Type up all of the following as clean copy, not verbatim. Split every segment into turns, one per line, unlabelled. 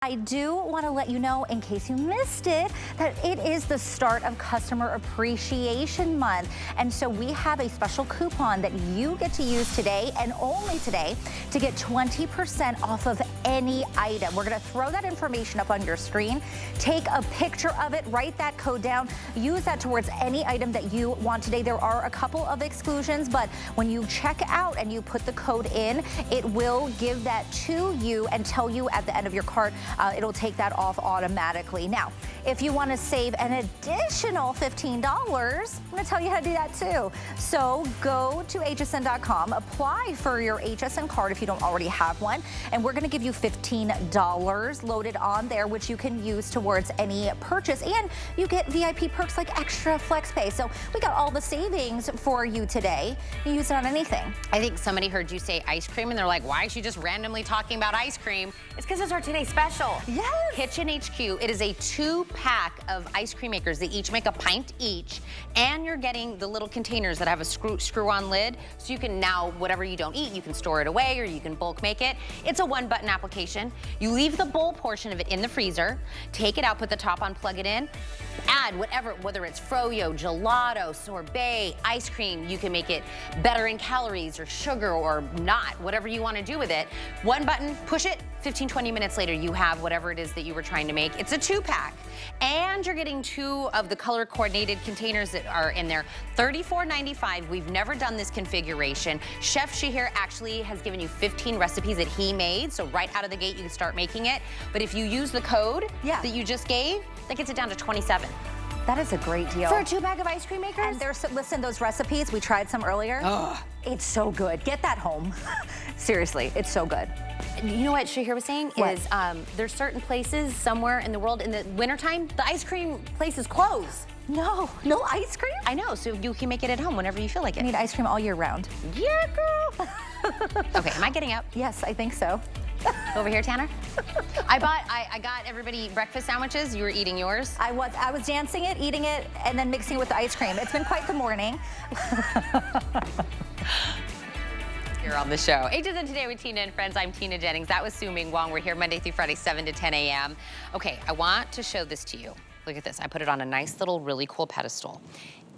I do want to let you know, in case you missed it, that it is the start of Customer Appreciation Month. And so we have a special coupon that you get to use today and only today to get 20% off of any item. We're going to throw that information up on your screen. Take a picture of it, write that code down, use that towards any item that you want today. There are a couple of exclusions, but when you check out and you put the code in, it will give that to you and tell you at the end of your cart. It'll take that off automatically. Now, if you want to save an additional $15, I'm going to tell you how to do that too. So go to hsn.com, apply for your HSN card if you don't already have one, and we're going to give you $15 loaded on there, which you can use towards any purchase, and you get VIP perks like extra flex pay. So we got all the savings for you today. You use it on anything.
I think somebody heard you say ice cream and they're like, why is she just randomly talking about ice cream? It's because it's our today special.
Yes.
Kitchen HQ, it is a 2-pack of ice cream makers. They each make a pint each, and you're getting the little containers that have a screw-on lid, so you can now, whatever you don't eat, you can store it away or you can bulk make it. It's a 1-button application. You leave the bowl portion of it in the freezer, take it out, put the top on, plug it in, add whatever, whether it's froyo, gelato, sorbet, ice cream. You can make it better in calories or sugar or not, whatever you want to do with it. 1 button, push it, 15, 20 minutes later, you have whatever it is that you were trying to make. It's a 2-pack. And you're getting 2 of the color-coordinated containers that are in there. $34.95. We've never done this configuration. Chef Shahir actually has given you 15 recipes that he made, so right out of the gate, you can start making it. But if you use the code that you just gave, that gets it down to 27.
That is a great deal.
For a 2-pack of ice cream makers?
And there's, listen, those recipes, we tried some earlier.
Oh.
It's so good. Get that home. Seriously, it's so good.
You know what Shahir was saying is there's certain places somewhere in the world in the wintertime, the ice cream places close.
No ice cream?
I know, so you can make it at home whenever you feel like it.
I need ice cream all year round.
Yeah, girl. Okay, am I getting up?
Yes, I think so.
Over here, Tanner. I got everybody breakfast sandwiches. You were eating yours.
I was dancing it, eating it, and then mixing it with the ice cream. It's been quite the morning.
Here on the show. HSN Today with Tina and Friends. I'm Tina Jennings. That was Su Ming Wong. We're here Monday through Friday, 7 to 10 a.m. Okay, I want to show this to you. Look at this. I put it on a nice little, really cool pedestal.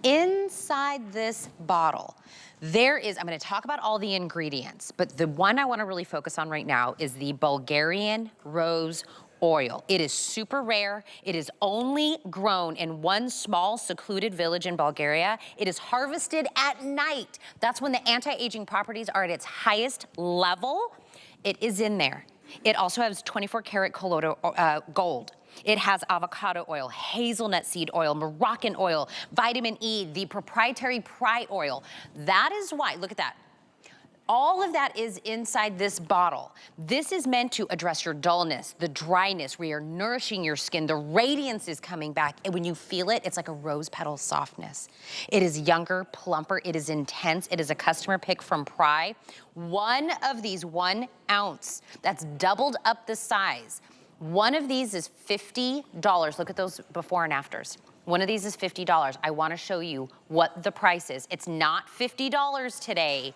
Inside this bottle, there is, I'm going to talk about all the ingredients, but the one I want to really focus on right now is the Bulgarian rose oil. It is super rare. It is only grown in one small secluded village in Bulgaria. It is harvested at night. That's when the anti-aging properties are at its highest level. It is in there. It also has 24 karat gold. It has avocado oil, hazelnut seed oil, Moroccan oil, vitamin E, the proprietary Pry oil. That is why, look at that. All of that is inside this bottle. This is meant to address your dullness, the dryness, where you're nourishing your skin. The radiance is coming back. And when you feel it, it's like a rose petal softness. It is younger, plumper. It is intense. It is a customer pick from Pry. One of these 1 ounce, that's doubled up the size. One of these is $50. Look at those before and afters. One of these is $50. I want to show you what the price is. It's not $50 today.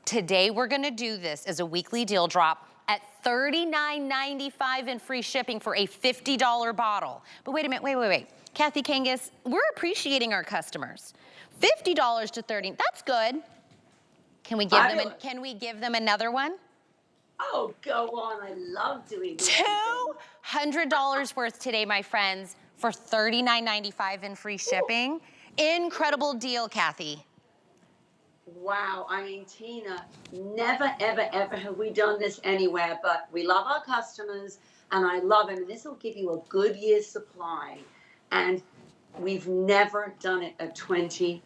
Today, we're going to do this as a weekly deal drop at $39.95 in free shipping for a $50 bottle. But wait a minute, wait. Kathy Kangas, we're appreciating our customers. $50 to $30, that's good. Can we give them another one?
Oh, go on. I love doing this.
$200 worth today, my friends, for $39.95 in free shipping. Incredible deal, Kathy.
Wow. I mean, Tina, never, ever, ever have we done this anywhere, but we love our customers, and I love it. And this will give you a good year's supply. And we've never done it at $20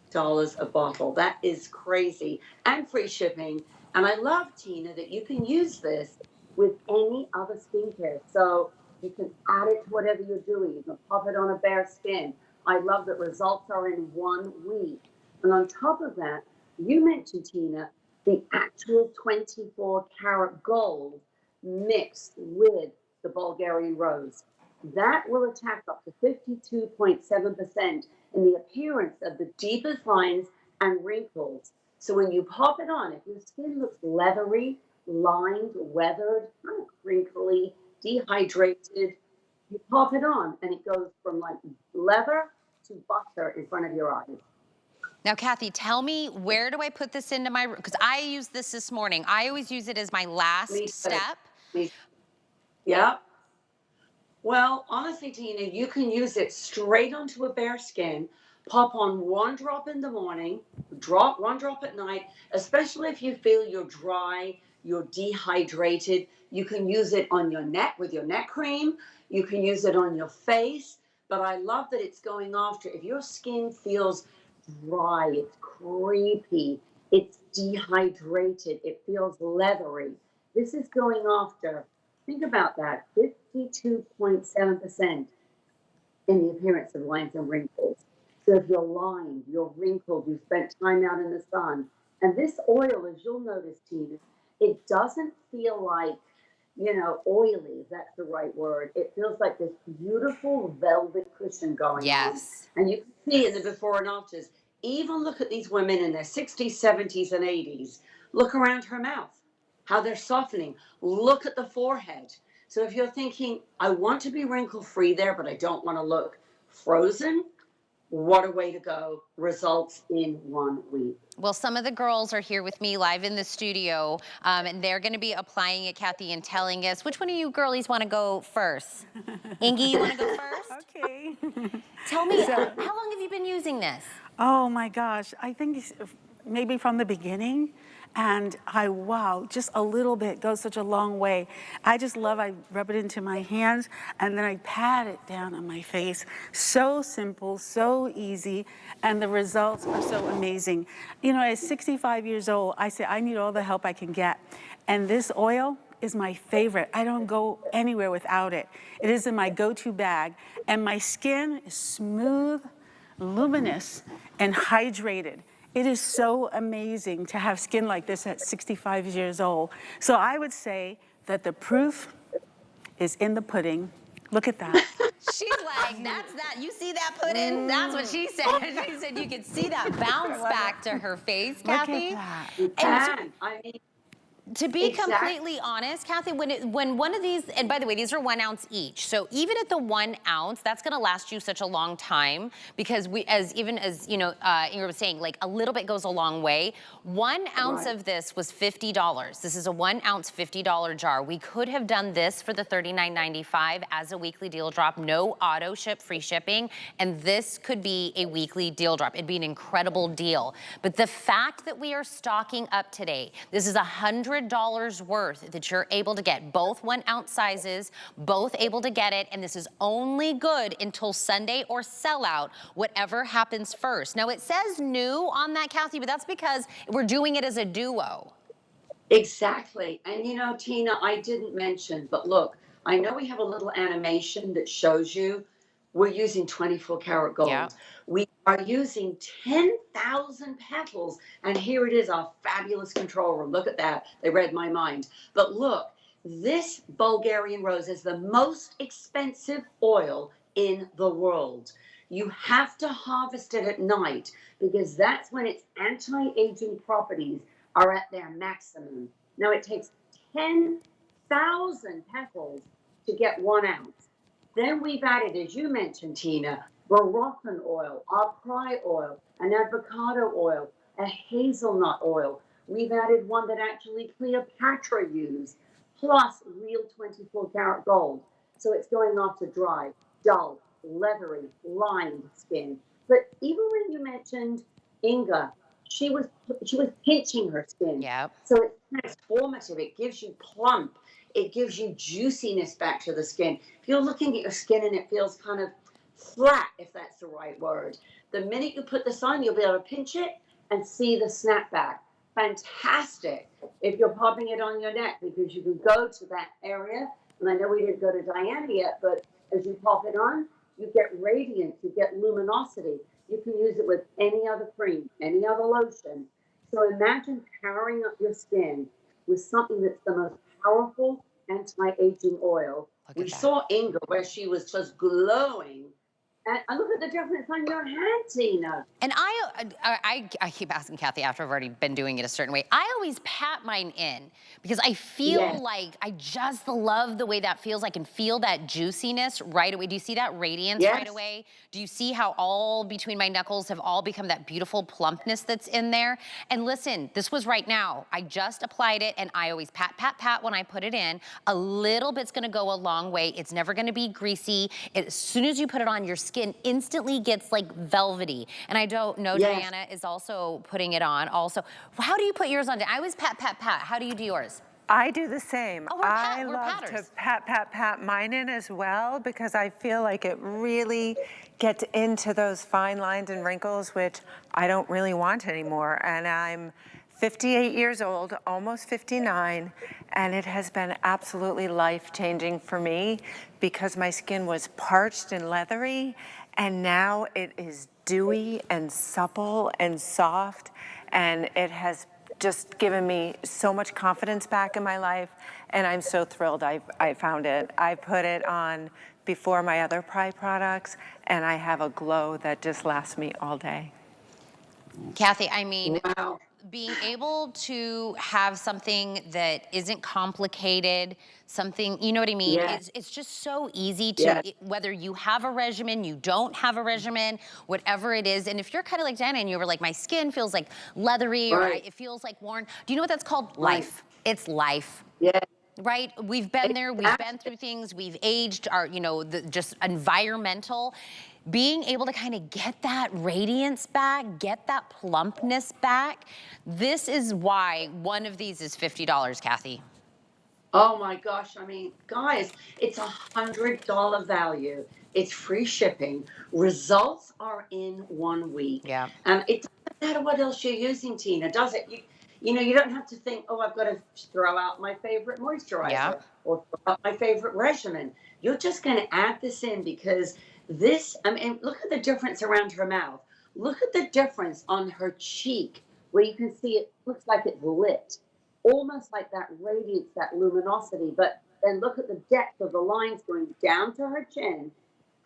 a bottle. That is crazy. And free shipping. And I love, Tina, that you can use this with any other skincare. So you can add it to whatever you're doing. You can pop it on a bare skin. I love that results are in 1 week. And on top of that, you mentioned, Tina, the actual 24 karat gold mixed with the Bulgarian rose. That will attack up to 52.7% in the appearance of the deepest lines and wrinkles. So when you pop it on, if your skin looks leathery, lined, weathered, kind of crinkly, dehydrated. You pop it on, and it goes from like leather to butter in front of your eyes.
Now, Kathy, tell me, where do I put this into my, because I used this morning. I always use it as my last
Me too.
step.
Me, yeah. Well, honestly, Tina, you can use it straight onto a bare skin. Pop on one drop in the morning, drop one drop at night, especially if you feel you're dry, you're dehydrated. You can use it on your neck with your neck cream. You can use it on your face. But I love that it's going after if your skin feels dry, it's creepy, it's dehydrated, it feels leathery. This is going after, think about that, 52.7% in the appearance of lines and wrinkles. So if you're lined, you're wrinkled, you spent time out in the sun, and this oil, as you'll notice, Tina, it doesn't feel like, oily, if that's the right word. It feels like this beautiful velvet cushion going on.
Yes.
And you can see in the before and afters, even look at these women in their 60s, 70s, and 80s. Look around her mouth, how they're softening. Look at the forehead. So if you're thinking, I want to be wrinkle free there, but I don't want to look frozen, what a way to go. Results in 1 week.
Well, some of the girls are here with me live in the studio, and they're going to be applying it, Kathy, and telling us. Which one of you girlies want to go first? Ingy, you want to go first?
Okay.
Tell me, how long have you been using this?
Oh my gosh, I think maybe from the beginning. And wow, just a little bit goes such a long way. I just love, I rub it into my hands and then I pat it down on my face. So simple, so easy, and the results are so amazing. At 65 years old, I say I need all the help I can get. And this oil is my favorite. I don't go anywhere without it. It is in my go-to bag, and my skin is smooth, luminous, and hydrated. It is so amazing to have skin like this at 65 years old. So I would say that the proof is in the pudding. Look at that.
She's like, that's that. You see that pudding? That's what she said. She said you could see that bounce back to her face, Kathy.
Look at that.
You can. I mean,
To be
exactly.
completely honest, Kathy, when one of these, and by the way, these are 1 ounce each. So even at the 1 ounce, that's gonna last you such a long time because even as Ingrid was saying, like a little bit goes a long way. 1 ounce
Right.
of this was $50. This is a 1 ounce $50 jar. We could have done this for the $39.95 as a weekly deal drop, no auto ship, free shipping, and this could be a weekly deal drop. It'd be an incredible deal. But the fact that we are stocking up today, this is $100 worth that you're able to get, both 1 ounce sizes, both able to get it, and this is only good until Sunday or sellout, whatever happens first. Now it says new on that, Kathy, but that's because we're doing it as a duo.
Exactly. And Tina, I didn't mention, but look, I know we have a little animation that shows you we're using 24 karat gold.
Yeah.
We are using 10,000 petals. And here it is, our fabulous control room. Look at that. They read my mind. But look, this Bulgarian rose is the most expensive oil in the world. You have to harvest it at night because that's when its anti-aging properties are at their maximum. Now it takes 10,000 petals to get 1 ounce. Then we've added, as you mentioned, Tina, Moroccan oil, our pry oil, an avocado oil, a hazelnut oil. We've added one that actually Cleopatra used, plus real 24 karat gold. So it's going off to dry, dull, leathery, lined skin. But even when you mentioned Inga, she was pinching her skin.
Yep.
So it's transformative. It gives you plump. It gives you juiciness back to the skin. If you're looking at your skin and it feels kind of flat, if that's the right word, the minute you put this on, you'll be able to pinch it and see the snapback. Fantastic if you're popping it on your neck because you can go to that area. And I know we didn't go to Diana yet, but as you pop it on, you get radiance, you get luminosity. You can use it with any other cream, any other lotion. So imagine powering up your skin with something that's the most powerful anti-aging oil.
Look
We
at that.
saw Inga where she was just glowing And look at the difference on your hand, Tina.
And I keep asking Kathy after I've already been doing it a certain way. I always pat mine in because I feel
Yes.
like I just love the way that feels. I can feel that juiciness right away. Do you see that radiance
Yes.
right away? Do you see how all between my knuckles have all become that beautiful plumpness that's in there? And listen, this was right now. I just applied it and I always pat, pat, pat when I put it in. A little bit's gonna go a long way. It's never gonna be greasy. As soon as you put it on, your skin instantly gets like velvety. And I don't know,
Yes.
Diana is also putting it on also. How do you put yours on? I always pat, pat, pat. How do you do yours?
I do the same.
Oh, we're
I love
patters.
to pat, pat, pat mine in as well because I feel like it really gets into those fine lines and wrinkles, which I don't really want anymore. And I'm 58 years old, almost 59, and it has been absolutely life-changing for me because my skin was parched and leathery, and now it is dewy and supple and soft, and it has just given me so much confidence back in my life, and I'm so thrilled I found it. I put it on before my other Pride products, and I have a glow that just lasts me all day.
Kathy, I mean,
Wow.
being able to have something that isn't complicated, something, you know what I mean?
Yes.
It's just so easy to,
Yes.
whether you have a regimen, you don't have a regimen, whatever it is. And if you're kind of like Diana and you were like, my skin feels like leathery or
Right.
it feels like worn, do you know what that's called?
Right.
Life. It's life.
Yes.
Right? We've been there, we've been through things, we've aged, our, you know, just environmental. Being able to kind of get that radiance back, get that plumpness back. This is why one of these is $50, Kathy.
Oh my gosh. I mean, guys, it's $100 value. It's free shipping. Results are in 1 week.
Yeah.
And it doesn't matter what else you're using, Tina, does it? You know, you don't have to think, oh, I've got to throw out my favorite moisturizer
Yeah.
or throw out my favorite regimen. You're just going to add this in because this, I mean, look at the difference around her mouth. Look at the difference on her cheek where you can see it looks like it's lit, almost like that radiance, that luminosity. But then look at the depth of the lines going down to her chin.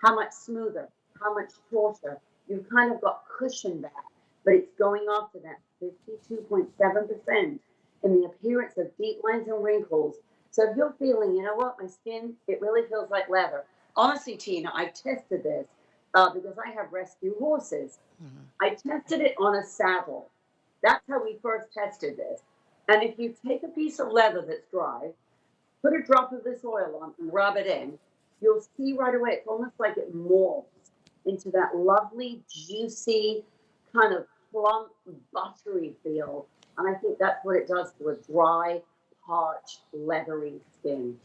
How much smoother, how much shorter. You've kind of got cushion back, but it's going after that 52.7% in the appearance of deep lines and wrinkles. So if you're feeling, you know what, my skin, it really feels like leather. Honestly, Tina, I tested this because I have rescue horses.
Mm-hmm.
I tested it on a saddle. That's how we first tested this. And if you take a piece of leather that's dry, put a drop of this oil on and rub it in, you'll see right away it's almost like it molds into that lovely, juicy, kind of plump, buttery feel. And I think that's what it does to a dry, parched, leathery skin.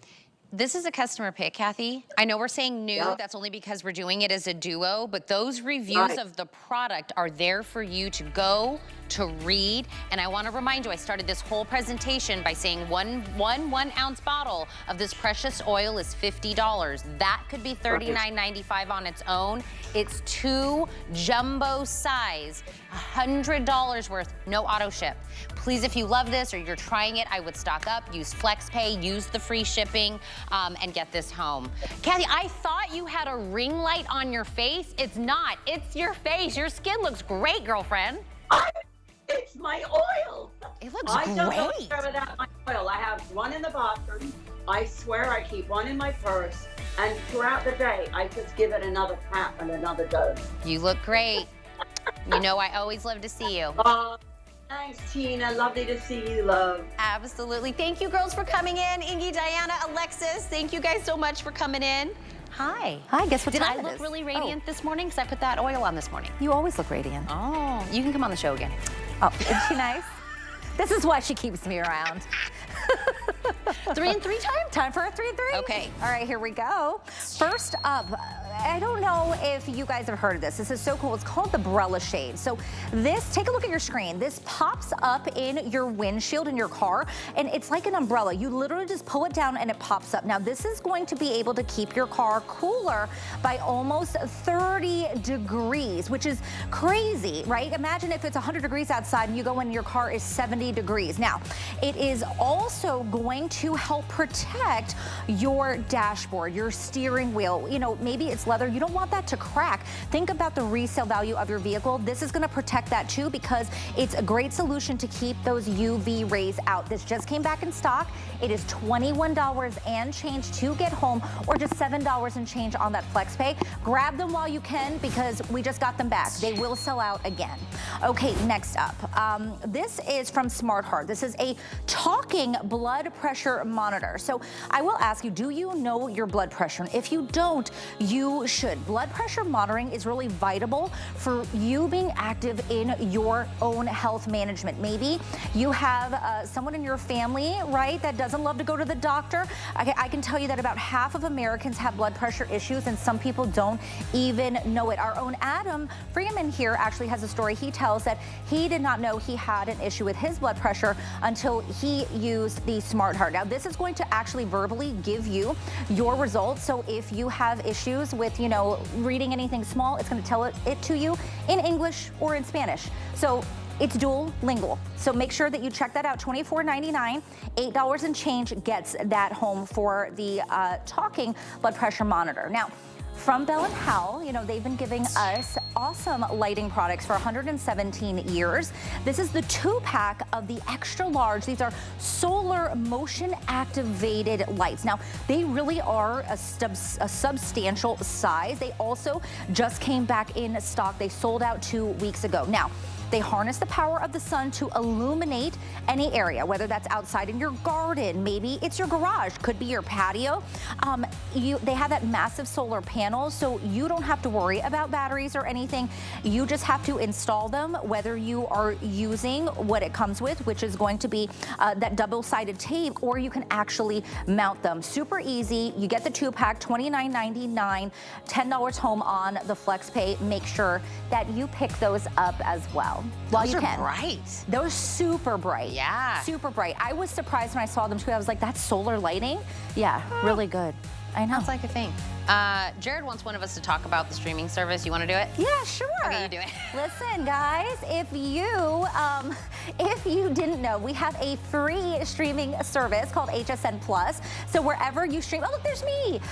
This is a customer pick, Kathy. I know we're saying new,
Yep.
that's only because we're doing it as a duo, but those reviews
Right.
of the product are there for you to go, to read. And I wanna remind you, I started this whole presentation by saying one ounce bottle of this precious oil is $50. That could be $39.95 on its own. It's 2 jumbo size, $100 worth, no auto ship. Please, if you love this or you're trying it, I would stock up, use FlexPay, use the free shipping, and get this home. Kathy, I thought you had a ring light on your face. It's not, it's your face. Your skin looks great, girlfriend.
It's my oil.
It looks
I don't go
great.
anywhere without my oil. I have one in the bathroom. I swear I keep one in my purse. And throughout the day, I just give it another tap and another dose.
You look great. You know I always love to see you.
Thanks, Tina. Lovely to see you, love.
Absolutely. Thank you, girls, for coming in. Ingy, Diana, Alexis, thank you guys so much for coming in. Hi.
Hi, guess what
Did
time
I
it
look
is?
really radiant this morning? Because I put that oil on this morning.
You always look radiant.
Oh, you can come on the show again.
Oh, isn't she nice? This is why she keeps me around.
3 and 3 time?
Time for a 3 and 3.
Okay.
All right, here we go. First up, I don't know if you guys have heard of this. This is so cool. It's called the Brella Shade. So this, take a look at your screen. This pops up in your windshield in your car, and it's like an umbrella. You literally just pull it down and it pops up. Now, this is going to be able to keep your car cooler by almost 30 degrees, which is crazy, right? Imagine if it's 100 degrees outside and you go in, your car is 70 degrees. Now, it is also going to help protect your dashboard, your steering wheel. You know, maybe it's leather. You don't want that to crack. Think about the resale value of your vehicle. This is going to protect that too, because it's a great solution to keep those UV rays out. This just came back in stock. It is $21 and change to get home, or just $7 and change on that FlexPay. Grab them while you can, because we just got them back. They will sell out again. Okay, next up. This is from Smart Heart. This is a talking blood pressure monitor. So I will ask you, do you know your blood pressure? And if you don't, you should. Blood pressure monitoring is really vital for you being active in your own health management. Maybe you have someone in your family, right, that doesn't love to go to the doctor. I can tell you that about half of Americans have blood pressure issues, and some people don't even know it. Our own Adam Freeman here actually has a story. He tells that he did not know he had an issue with his blood pressure until he used the Smart Heart. Now, this is going to actually verbally give you your results. So if you have issues with, you know, reading anything small, it's going to tell it to you in English or in Spanish. So it's dual lingual. So make sure that you check that out. $24.99, $8 and change gets that home for the talking blood pressure monitor. Now, from Bell & Howell, you know, they've been giving us awesome lighting products for 117 years. This is the 2-pack of the extra large. These are solar motion activated lights. Now, they really are a substantial size. They also just came back in stock. They sold out 2 weeks ago. Now, they harness the power of the sun to illuminate any area, whether that's outside in your garden, maybe it's your garage, could be your patio. They have that massive solar panel, so you don't have to worry about batteries or anything. You just have to install them, whether you are using what it comes with, which is going to be that double-sided tape, or you can actually mount them. Super easy. You get the 2-pack, $29.99, $10 home on the FlexPay. Make sure that you pick those up as well. While you can.
Bright.
Those super bright.
Yeah.
Super bright. I was surprised when I saw them too. I was like, that's solar lighting? Yeah, really good. I know.
Sounds like a thing. Jared wants one of us to talk about the streaming service. You want to do it?
Yeah, sure.
Okay, you do it.
Listen, guys, if you didn't know, we have a free streaming service called HSN Plus. So wherever you stream, oh look, there's me.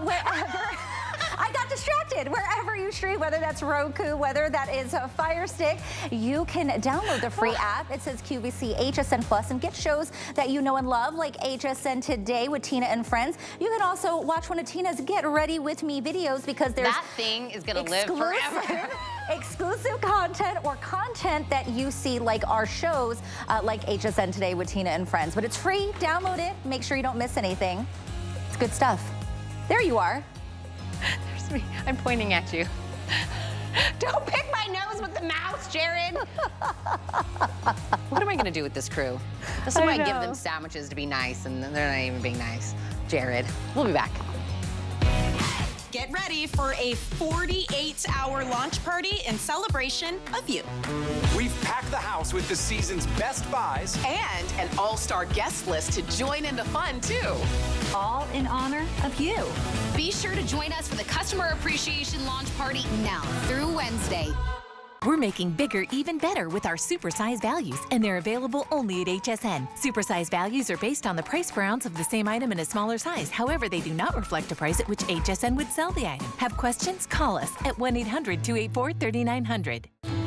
Wherever. I got distracted. Wherever you stream, whether that's Roku, whether that is a Fire Stick, you can download the free app. It says QVC HSN Plus and get shows that you know and love, like HSN Today with Tina and Friends. You can also watch one of Tina's Get Ready With Me videos, because there's
that thing is gonna live forever.
Exclusive content, or content that you see, like our shows, like HSN Today with Tina and Friends. But it's free. Download it. Make sure you don't miss anything. It's good stuff. There you are.
There's me. I'm pointing at you. Don't pick my nose with the mouse, Jared. What am I gonna do with this crew? This is why I give them sandwiches to be nice, and they're not even being nice. Jared, we'll be back.
Get ready for a 48-hour launch party in celebration of you.
We've packed the house with the season's best buys
And an all-star guest list to join in the fun, too.
All in honor of you.
Be sure to join us for the Customer Appreciation Launch Party now through Wednesday.
We're making bigger even better with our supersize values, and they're available only at HSN. Supersize values are based on the price per ounce of the same item in a smaller size. However, they do not reflect a price at which HSN would sell the item. Have questions? Call us at 1-800-284-3900.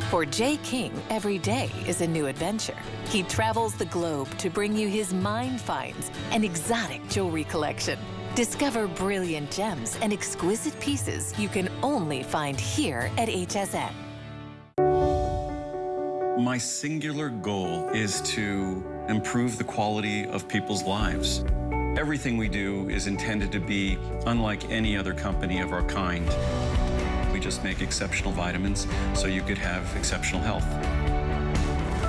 For Jay King, every day is a new adventure. He travels the globe to bring you his mind finds and exotic jewelry collection. Discover brilliant gems and exquisite pieces you can only find here at HSN.
My singular goal is to improve the quality of people's lives. Everything we do is intended to be unlike any other company of our kind. We just make exceptional vitamins so you could have exceptional health.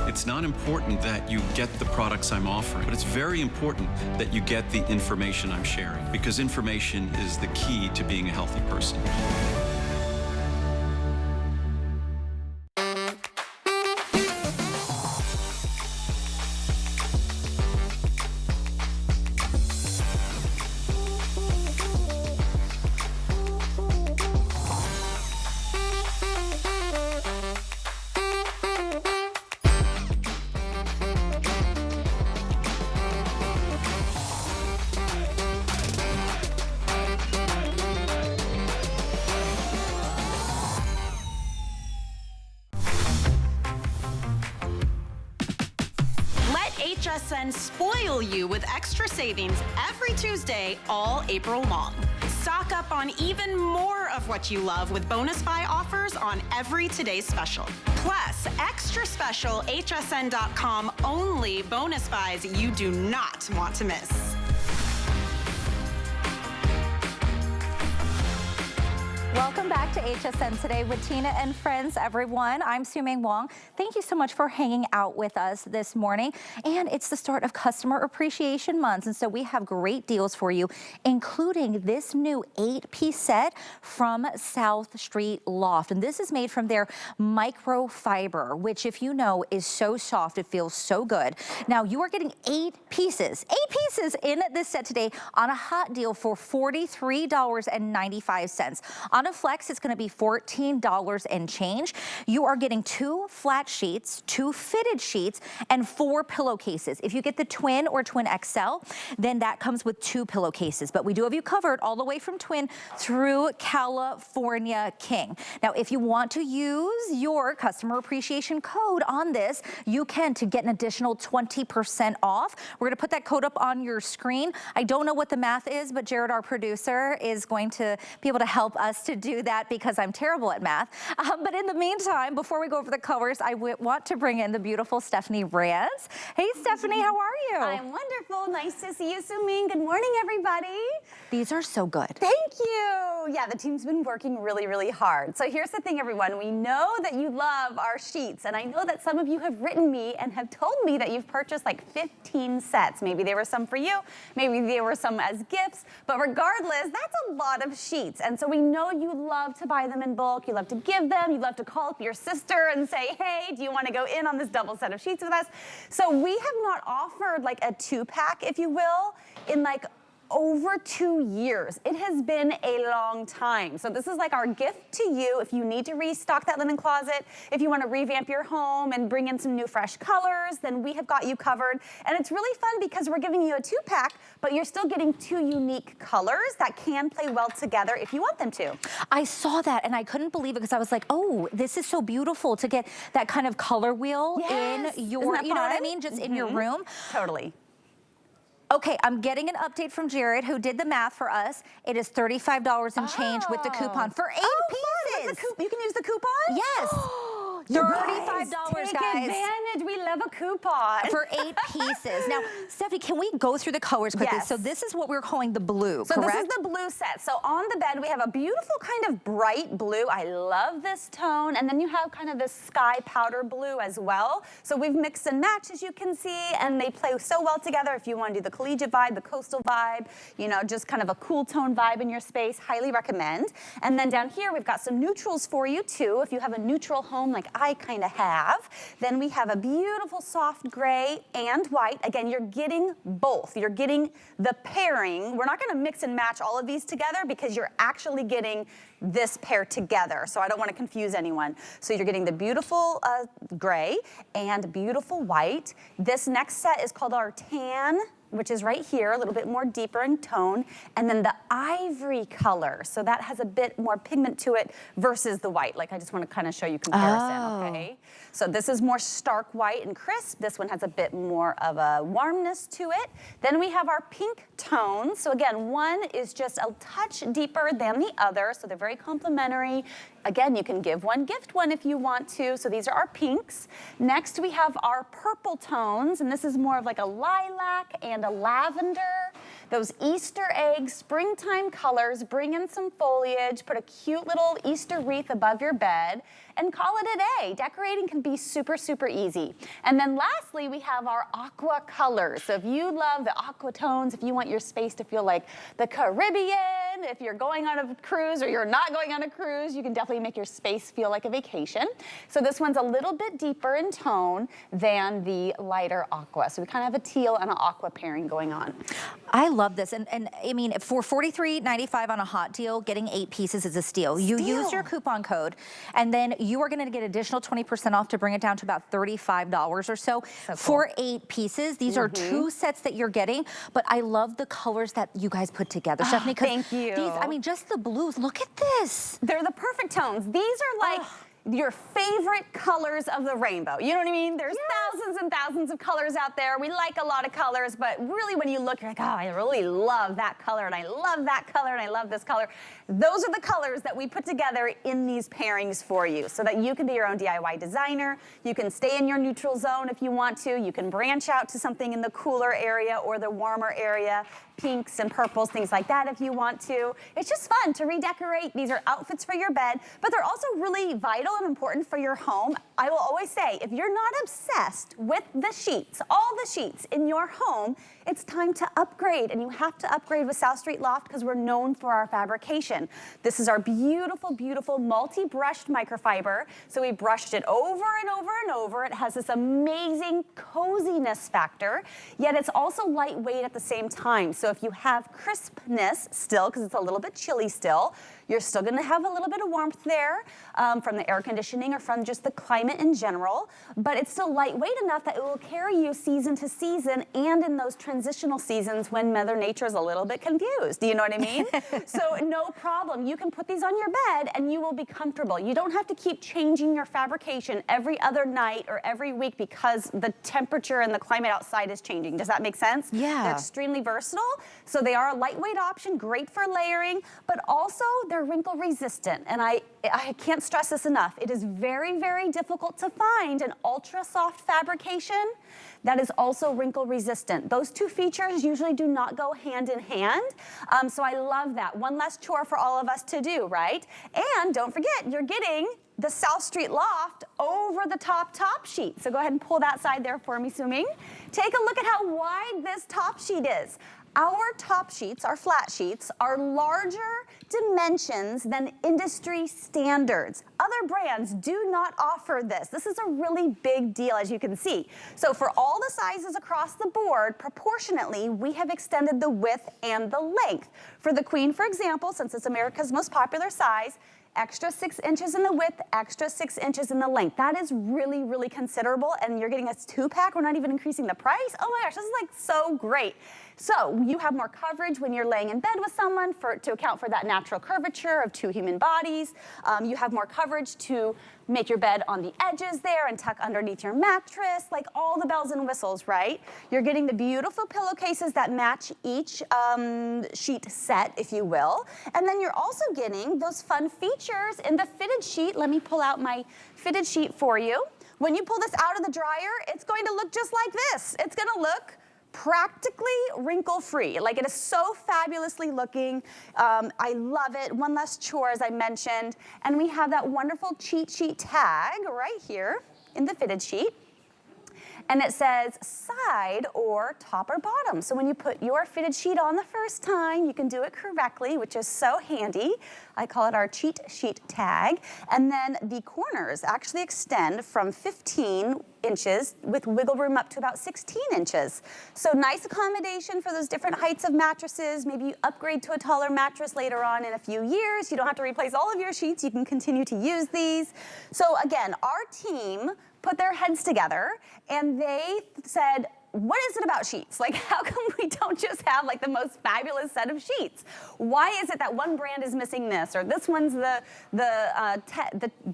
It's not important that you get the products I'm offering, but it's very important that you get the information I'm sharing, because information is the key to being a healthy person.
HSN spoil you with extra savings every Tuesday all April long. Stock up on even more of what you love with bonus buy offers on every Today's Special. Plus, extra special hsn.com only bonus buys you do not want to miss.
Welcome back to HSN Today with Tina and friends, everyone. I'm Su-Ming Wong. Thank you so much for hanging out with us this morning. And it's the start of Customer Appreciation Month. And so we have great deals for you, including this new 8-piece set from South Street Loft. And this is made from their microfiber, which, if you know, is so soft. It feels so good. Now, you are getting 8 pieces in this set today on a hot deal for $43.95. On a flex, it's going to be $14 and change. You are getting 2 flat sheets, 2 fitted sheets, and 4 pillowcases. If you get the twin or twin XL, then that comes with 2 pillowcases. But we do have you covered all the way from twin through California King. Now, if you want to use your customer appreciation code on this, you can to get an additional 20% off. We're going to put that code up on your screen. I don't know what the math is, but Jared, our producer, is going to be able to help us to do that because I'm terrible at math. But in the meantime, before we go over the colors, I want to bring in the beautiful Stephanie Reyes. Hey, Stephanie, how are you?
I'm wonderful. Nice to see you, Su-Ming. Good morning, everybody.
These are so good.
Thank you. Yeah, the team's been working really, really hard. So here's the thing, everyone. We know that you love our sheets, and I know that some of you have written me and have told me that you've purchased like 15 sets. Maybe there were some for you, maybe there were some as gifts, but regardless, that's a lot of sheets. And so we know you love to buy them in bulk, you love to give them, you love to call up your sister and say, hey, do you want to go in on this double set of sheets with us? So we have not offered like a 2-pack, if you will, in like over 2 years. It has been a long time. So this is like our gift to you if you need to restock that linen closet, if you want to revamp your home and bring in some new fresh colors, then we have got you covered. And it's really fun because we're giving you a 2-pack, but you're still getting 2 unique colors that can play well together if you want them to.
I saw that and I couldn't believe it because I was like, oh, this is so beautiful to get that kind of color wheel in your, you know what I mean? Just in your room.
Totally.
Okay, I'm getting an update from Jared, who did the math for us. It is $35 and change with the coupon for 8 pieces.
You can use the coupon?
Yes. $35,
Take
guys.
advantage. We love a coupon.
For 8 pieces. Now, Stephanie, can we go through the colors quickly?
Yes.
So this is what we're calling the blue,
so
correct?
This is the blue set. So on the bed, we have a beautiful kind of bright blue. I love this tone. And then you have kind of this sky powder blue as well. So we've mixed and matched, as you can see, and they play so well together. If you want to do the collegiate vibe, the coastal vibe, you know, just kind of a cool tone vibe in your space, highly recommend. And then down here, we've got some neutrals for you too. If you have a neutral home like I kind of have, then we have a beautiful soft gray and white. Again, you're getting both. You're getting the pairing. We're not going to mix and match all of these together because you're actually getting this pair together. So I don't want to confuse anyone. So you're getting the beautiful gray and beautiful white. This next set is called our tan, which is right here, a little bit more deeper in tone, and then the ivory color. So that has a bit more pigment to it versus the white. Like I just want to kind of show you comparison, okay? So this is more stark white and crisp. This one has a bit more of a warmness to it. Then we have our pink tones. So again, one is just a touch deeper than the other, so they're very complementary. Again, you can give one, gift one if you want to. So these are our pinks. Next, we have our purple tones, and this is more of like a lilac and a lavender. Those Easter egg, springtime colors, bring in some foliage, put a cute little Easter wreath above your bed, and call it a day. Decorating can be super, super easy. And then lastly, we have our aqua colors. So if you love the aqua tones, if you want your space to feel like the Caribbean, if you're going on a cruise or you're not going on a cruise, you can definitely make your space feel like a vacation. So this one's a little bit deeper in tone than the lighter aqua. So we kind of have a teal and an aqua pairing going on.
I love this. And I mean, for $43.95 on a hot deal, getting 8 pieces is a steal. You use your coupon code, and then you are going to get additional 20% off to bring it down to about $35 or so for 8 pieces. These are 2 sets that you're getting, but I love the colors that you guys put together, Stephanie.
Thank you.
These, I mean, just the blues. Look at this.
They're the perfect tones. These are like, your favorite colors of the rainbow. You know what I mean? There's thousands and thousands of colors out there. We like a lot of colors, but really when you look, you're like, oh, I really love that color, and I love that color, and I love this color. Those are the colors that we put together in these pairings for you so that you can be your own DIY designer. You can stay in your neutral zone if you want to. You can branch out to something in the cooler area or the warmer area, pinks and purples, things like that if you want to. It's just fun to redecorate. These are outfits for your bed, but they're also really vital and important for your home. I will always say, if you're not obsessed with the sheets, all the sheets in your home, it's time to upgrade, and you have to upgrade with South Street Loft because we're known for our fabrication. This is our beautiful, beautiful multi-brushed microfiber. So we brushed it over and over and over. It has this amazing coziness factor, yet it's also lightweight at the same time. So if you have crispness still, because it's a little bit chilly still, you're still going to have a little bit of warmth there from the air conditioning or from just the climate in general, but it's still lightweight enough that it will carry you season to season and in those transitional seasons when Mother Nature is a little bit confused. Do you know what I mean? So no problem. You can put these on your bed and you will be comfortable. You don't have to keep changing your fabrication every other night or every week because the temperature and the climate outside is changing. Does that make sense?
Yeah.
They're extremely versatile. So they are a lightweight option, great for layering, but also they're wrinkle resistant. And I can't stress this enough. It is very, very difficult to find an ultra soft fabrication that is also wrinkle resistant. Those two features usually do not go hand in hand. So I love that. One less chore for all of us to do, right? And don't forget, you're getting the South Street Loft over the top sheet. So go ahead and pull that side there for me, Suming. Take a look at how wide this top sheet is. Our top sheets, our flat sheets, are larger dimensions than industry standards. Other brands do not offer this. This is a really big deal, as you can see. So for all the sizes across the board, proportionately, we have extended the width and the length. For the Queen, for example, since it's America's most popular size, extra 6 inches in the width, extra 6 inches in the length. That is really, really considerable, and you're getting a 2-pack. We're not even increasing the price. Oh my gosh, this is like so great. So you have more coverage when you're laying in bed with someone to account for that natural curvature of two human bodies. You have more coverage to make your bed on the edges there and tuck underneath your mattress, like all the bells and whistles, right? You're getting the beautiful pillowcases that match each sheet set, if you will. And then you're also getting those fun features in the fitted sheet. Let me pull out my fitted sheet for you. When you pull this out of the dryer, it's going to look just like this. It's going to look practically wrinkle-free. Like, it is so fabulously looking. I love it. One less chore, as I mentioned. And we have that wonderful cheat sheet tag right here in the fitted sheet. And it says side or top or bottom. So when you put your fitted sheet on the first time, you can do it correctly, which is so handy. I call it our cheat sheet tag. And then the corners actually extend from 15 inches with wiggle room up to about 16 inches. So nice accommodation for those different heights of mattresses. Maybe you upgrade to a taller mattress later on in a few years. You don't have to replace all of your sheets. You can continue to use these. So again, our team put their heads together and they said, what is it about sheets? Like, how come we don't just have like the most fabulous set of sheets? Why is it that one brand is missing this, or this one's they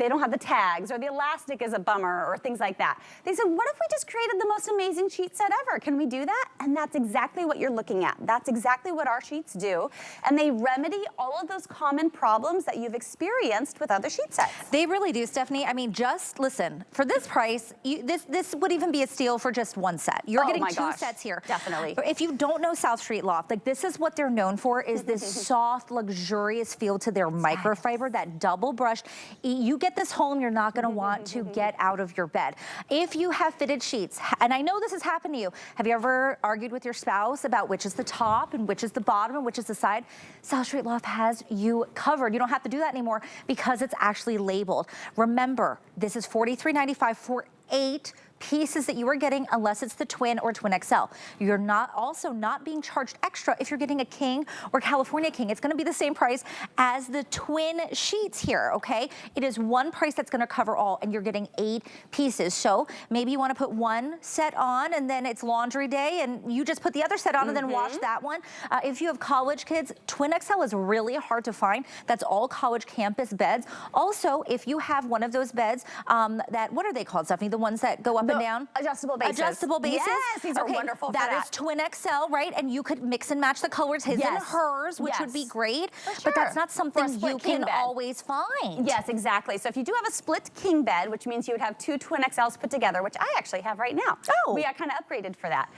don't have the tags, or the elastic is a bummer, or things like that? They said, what if we just created the most amazing sheet set ever? Can we do that? And that's exactly what you're looking at. That's exactly what our sheets do. And they remedy all of those common problems that you've experienced with other sheet sets.
They really do, Stephanie. I mean, just listen, for this price, this would even be a steal for just one set. You're getting two sets here.
Definitely.
If you don't know South Street Loft, like, this is what they're known for, is this soft, luxurious feel to their microfiber, that double brushed. You get this home, you're not gonna want to get out of your bed. If you have fitted sheets, and I know this has happened to you, have you ever argued with your spouse about which is the top and which is the bottom and which is the side? South Street Loft has you covered. You don't have to do that anymore because it's actually labeled. Remember, this is $43.95 for 8 pieces that you are getting unless it's the twin or twin XL. You're also not being charged extra if you're getting a king or California king. It's gonna be the same price as the twin sheets here, okay? It is one price that's gonna cover all, and you're getting 8 pieces. So maybe you wanna put one set on and then it's laundry day and you just put the other set on and then wash that one. If you have college kids, twin XL is really hard to find. That's all college campus beds. Also, if you have one of those beds that, what are they called, Stephanie? The ones that go up and down?
Adjustable bases.
Adjustable bases.
Yes, these are wonderful for that.
That is twin XL, right? And you could mix and match the colors, his and hers, which would be great. But that's not something you can always find.
Yes, exactly. So if you do have a split king bed, which means you would have 2 twin XLs put together, which I actually have right now.
Oh.
We got kind of upgraded for that.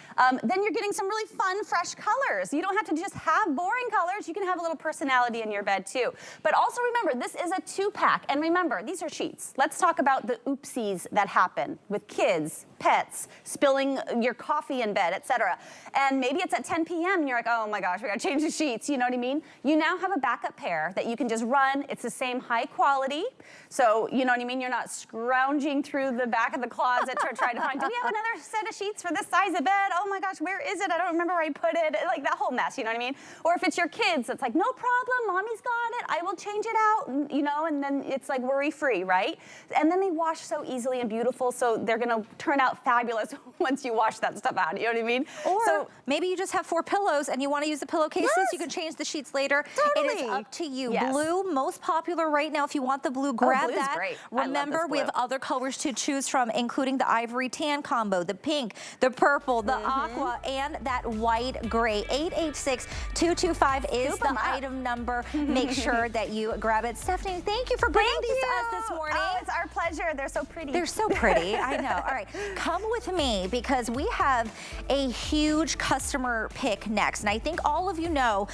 Then you're getting some really fun, fresh colors. You don't have to just have boring colors. You can have a little personality in your bed too. But also remember, this is a 2-pack. And remember, these are sheets. Let's talk about the oopsies that happen with kids, pets, spilling your coffee in bed, etc. And maybe it's at 10 p.m. and you're like, oh my gosh, we gotta change the sheets, you know what I mean? You now have a backup pair that you can just run. It's the same high quality. So, you know what I mean? You're not scrounging through the back of the closet to try to find, do we have another set of sheets for this size of bed? Oh my gosh, where is it? I don't remember where I put it. Like that whole mess, you know what I mean? Or if it's your kids, it's like, no problem, mommy's got it. I will change it out, you know, and then it's like worry-free, right? And then they wash so easily and beautiful, so they're gonna turn out fabulous once you wash that stuff out, you know what I mean?
Or
so
maybe you just have 4 pillows and you want to use the pillowcases. You can change the sheets later.
Totally.
It is up to you.
Yes.
Blue, most popular right now. If you want the blue, grab
blue's
that.
great.
Remember, we have other colors to choose from, including the ivory tan combo, the pink, the purple, the aqua, and that white gray. 886-225 is the item number. Make sure that you grab it. Stephanie, thank you for bringing these to us this morning.
Oh, it's our pleasure. They're so pretty.
They're so pretty. I know. All right, come with me because we have a huge customer pick next. And I think all of you know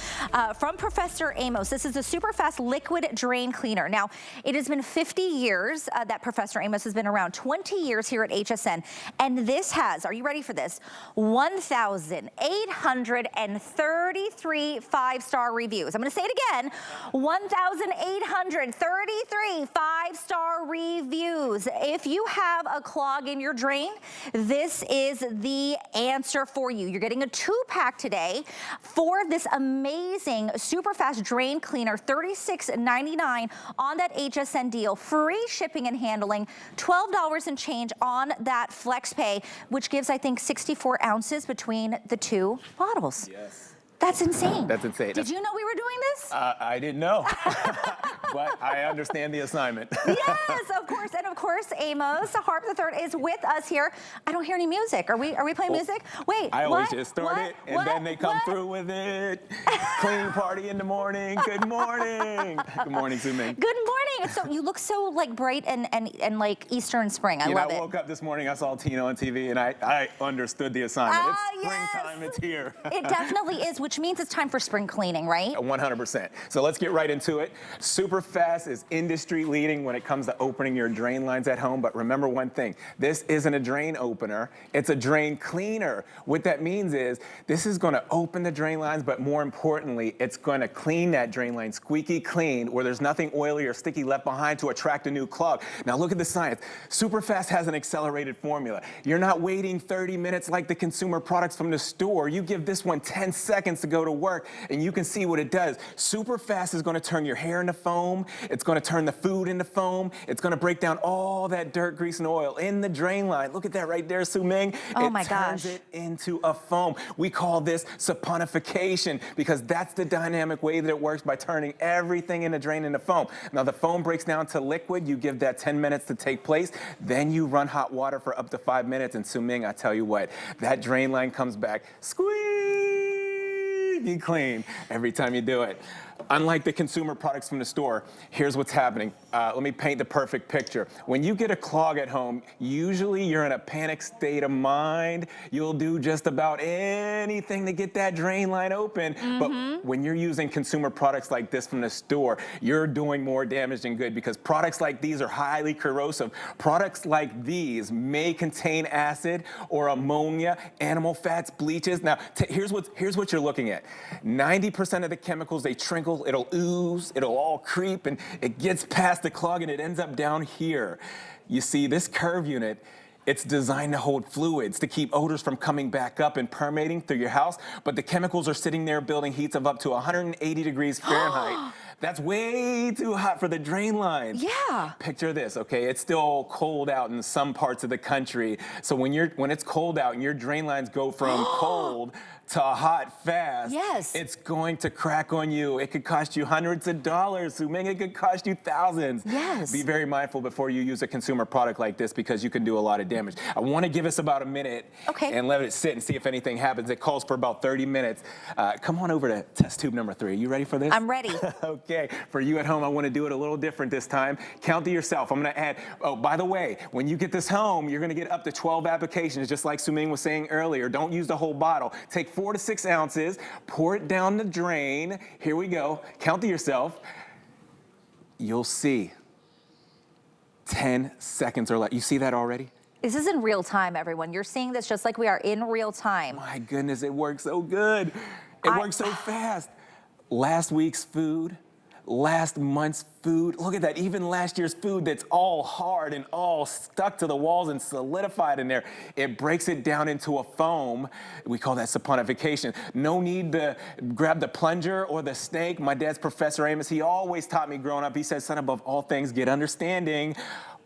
from Professor Amos, this is a super fast liquid drain cleaner. Now, it has been 50 years that Professor Amos has been around, 20 years here at HSN. And this has, are you ready for this? 1,833 5-star reviews. I'm going to say it again. 1,833 5-star reviews. If you have a clog in your drain, this is the answer for you. You're getting a 2-pack today for this amazing super fast drain cleaner, $36.99 on that HSN deal. Free shipping and handling, $12 and change on that flex pay, which gives, I think, 64 ounces between the 2 bottles.
Yes.
That's insane.
That's insane.
Did you know we were doing this?
I didn't know, but I understand the assignment.
Yes, of course. And of course, Amos Harp III is with us here. I don't hear any music. Are we playing music? Wait,
I always just start it, and then they come through with it. Clean party in the morning. Good morning. Good morning, Suming.
Good morning. So you look so like bright and like Eastern spring. I love it.
I woke up this morning, I saw Tina on TV, and I understood the assignment. It's springtime, it's here.
It definitely is, which means it's time for spring cleaning, right?
100%. So let's get right into it. Superfast is industry leading when it comes to opening your drain lines at home. But remember one thing, this isn't a drain opener, it's a drain cleaner. What that means is this is gonna open the drain lines, but more importantly, it's gonna clean that drain line squeaky clean where there's nothing oily or sticky left behind to attract a new clog. Now look at the science. Superfast has an accelerated formula. You're not waiting 30 minutes like the consumer products from the store. You give this one 10 seconds to go to work and you can see what it does. Superfast is gonna turn your hair into foam. It's gonna turn the food into foam. It's gonna break down all that dirt, grease, and oil in the drain line. Look at that right there, Suming.
Oh my
gosh. It turns it into a foam. We call this saponification because that's the dynamic way that it works by turning everything in the drain into foam. Now the foam breaks down to liquid. You give that 10 minutes to take place. Then you run hot water for up to 5 minutes. And Suming, I tell you what, that drain line comes back squeaky clean every time you do it. Unlike the consumer products from the store, here's what's happening. Let me paint the perfect picture. When you get a clog at home, usually you're in a panic state of mind. You'll do just about anything to get that drain line open. But when you're using consumer products like this from the store, you're doing more damage than good because products like these are highly corrosive. Products like these may contain acid or ammonia, animal fats, bleaches. Now, here's what you're looking at. 90% of the chemicals, they trickle, it'll ooze, it'll all creep, and it gets past the clog and it ends up down here. You see, this curve unit It's designed to hold fluids to keep odors from coming back up and permeating through your house, but the chemicals are sitting there building heats of up to 180 degrees Fahrenheit. That's way too hot for the drain lines.
Yeah.
Picture this, okay? It's still cold out in some parts of the country. So when it's cold out and your drain lines go from cold to hot fast,
yes,
it's going to crack on you. It could cost you hundreds of dollars. Su-Ming, it could cost you thousands.
Yes.
Be very mindful before you use a consumer product like this because you can do a lot of damage. I want to give us about a minute and let it sit and see if anything happens. It calls for about 30 minutes. Come on over to test tube number 3. Are you ready for this?
I'm ready.
Okay, for you at home, I want to do it a little different this time. Count to yourself. I'm going to add, oh, by the way, when you get this home, you're going to get up to 12 applications, just like Su-Ming was saying earlier. Don't use the whole bottle. Take 4 to 6 ounces, pour it down the drain. Here we go. Count to yourself. You'll see 10 seconds or less. You see that already?
This is in real time, everyone. You're seeing this just like we are in real time.
My goodness, it works so good. It works so fast. Last week's food, last month's food. Look at that, even last year's food that's all hard and all stuck to the walls and solidified in there. It breaks it down into a foam. We call that saponification. No need to grab the plunger or the snake. My dad's Professor Amos, he always taught me growing up. He said, son, above all things, get understanding.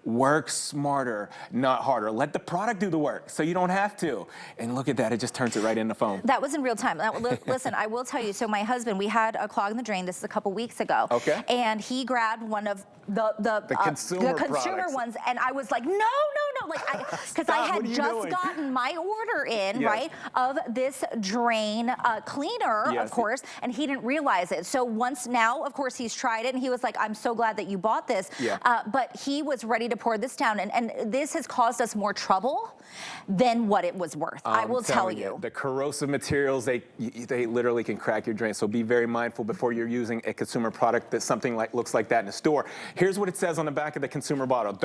Work smarter, not harder. Let the product do the work so you don't have to. And look at that, it just turns it right into foam.
That was in real time. Now, listen, I will tell you, so my husband, we had a clog in the drain, this is a couple weeks ago.
Okay.
And he grabbed one of the consumer ones, and I was like, no, like, because I had just gotten my order in, right, of this drain cleaner, of course, and he didn't realize it. So once now, of course, he's tried it, and he was like, I'm so glad that you bought this. But he was ready to pour this down, and this has caused us more trouble than what it was worth. I will tell you.
The corrosive materials, they literally can crack your drain. So be very mindful before you're using a consumer product that something looks like that in a store. Here's what it says on the back of the consumer bottle.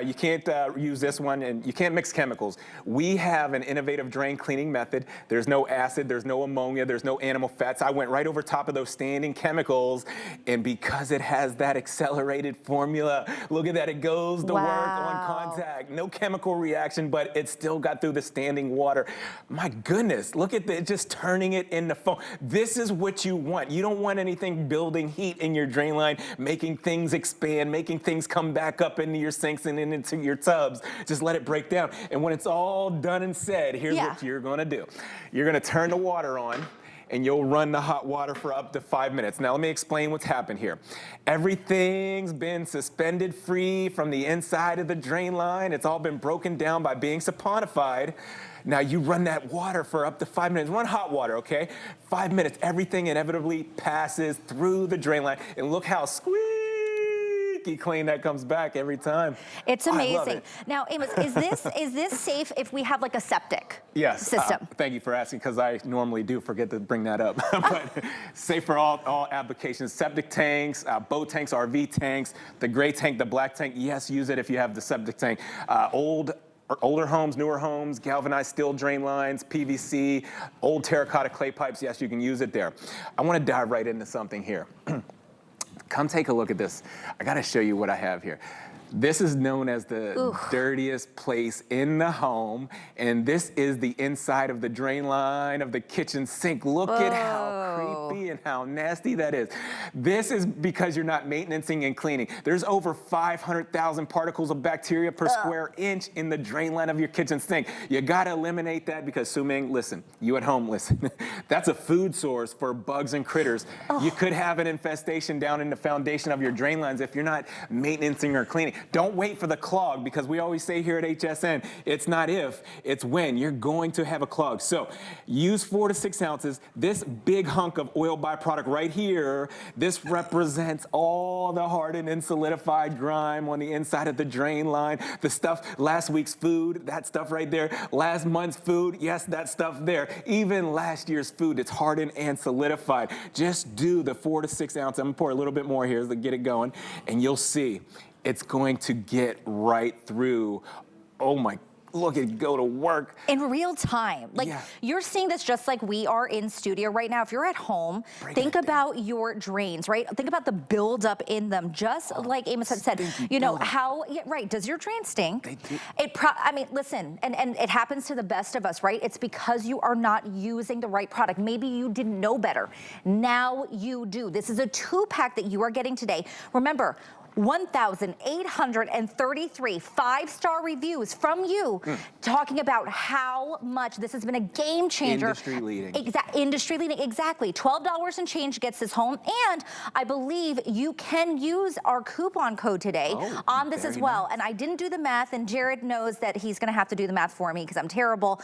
You can't use this one, and you can't mix chemicals. We have an innovative drain cleaning method. There's no acid, there's no ammonia, there's no animal fats. I went right over top of those standing chemicals, and because it has that accelerated formula, look at that, it goes to work on contact. No chemical reaction, but it still got through the standing water. My goodness, look at that, just turning it into foam. This is what you want. You don't want anything building heat in your drain line, making things expand, making things come back up into your sinks and into your tubs. Just let it break down. And when it's all done and said, here's what you're gonna do. You're gonna turn the water on, and you'll run the hot water for up to 5 minutes. Now let me explain what's happened here. Everything's been suspended free from the inside of the drain line. It's all been broken down by being saponified. Now you run that water for up to 5 minutes. Run hot water, okay? 5 minutes, everything inevitably passes through the drain line. And look how squeaky clean that comes back every time.
It's amazing. Now, Amos, is this safe if we have like a septic system?
Thank you for asking, because I normally do forget to bring that up. But safe for all applications. Septic tanks, boat tanks, RV tanks, the gray tank, the black tank. Yes, use it if you have the septic tank. Older homes, newer homes, galvanized steel drain lines, PVC, old terracotta clay pipes. Yes, you can use it there. I want to dive right into something here. Come take a look at this. I gotta show you what I have here. This is known as the dirtiest place in the home, and this is the inside of the drain line of the kitchen sink. Look at how creepy and how nasty that is. This is because you're not maintaining and cleaning. There's over 500,000 particles of bacteria per square inch in the drain line of your kitchen sink. You gotta eliminate that because, Su-Ming, listen, you at home, listen. That's a food source for bugs and critters. You could have an infestation down in the foundation of your drain lines if you're not maintaining or cleaning. Don't wait for the clog, because we always say here at HSN, it's not if, it's when. You're going to have a clog. So use 4 to 6 ounces. This big hunk of oil byproduct right here, this represents all the hardened and solidified grime on the inside of the drain line. The stuff, last week's food, that stuff right there. Last month's food, yes, that stuff there. Even last year's food, it's hardened and solidified. Just do the 4 to 6 ounces. I'm gonna pour a little bit more here to get it going, and you'll see. It's going to get right through, oh my look at go to work.
In real time. Like, you're seeing this just like we are in studio right now. If you're at home, think about your drains, right? Think about the buildup in them, just like Amos had said. You know, how, right, does your drain stink?
They do.
I mean, listen, and it happens to the best of us, right? It's because you are not using the right product. Maybe you didn't know better. Now you do. This is a 2-pack that you are getting today. Remember, 1,833 5-star reviews from you talking about how much this has been a game changer.
Industry leading.
Industry leading, exactly. $12 and change gets this home. And I believe you can use our coupon code today on this as well.
Nice.
And I didn't do the math, and Jared knows that he's gonna have to do the math for me because I'm terrible.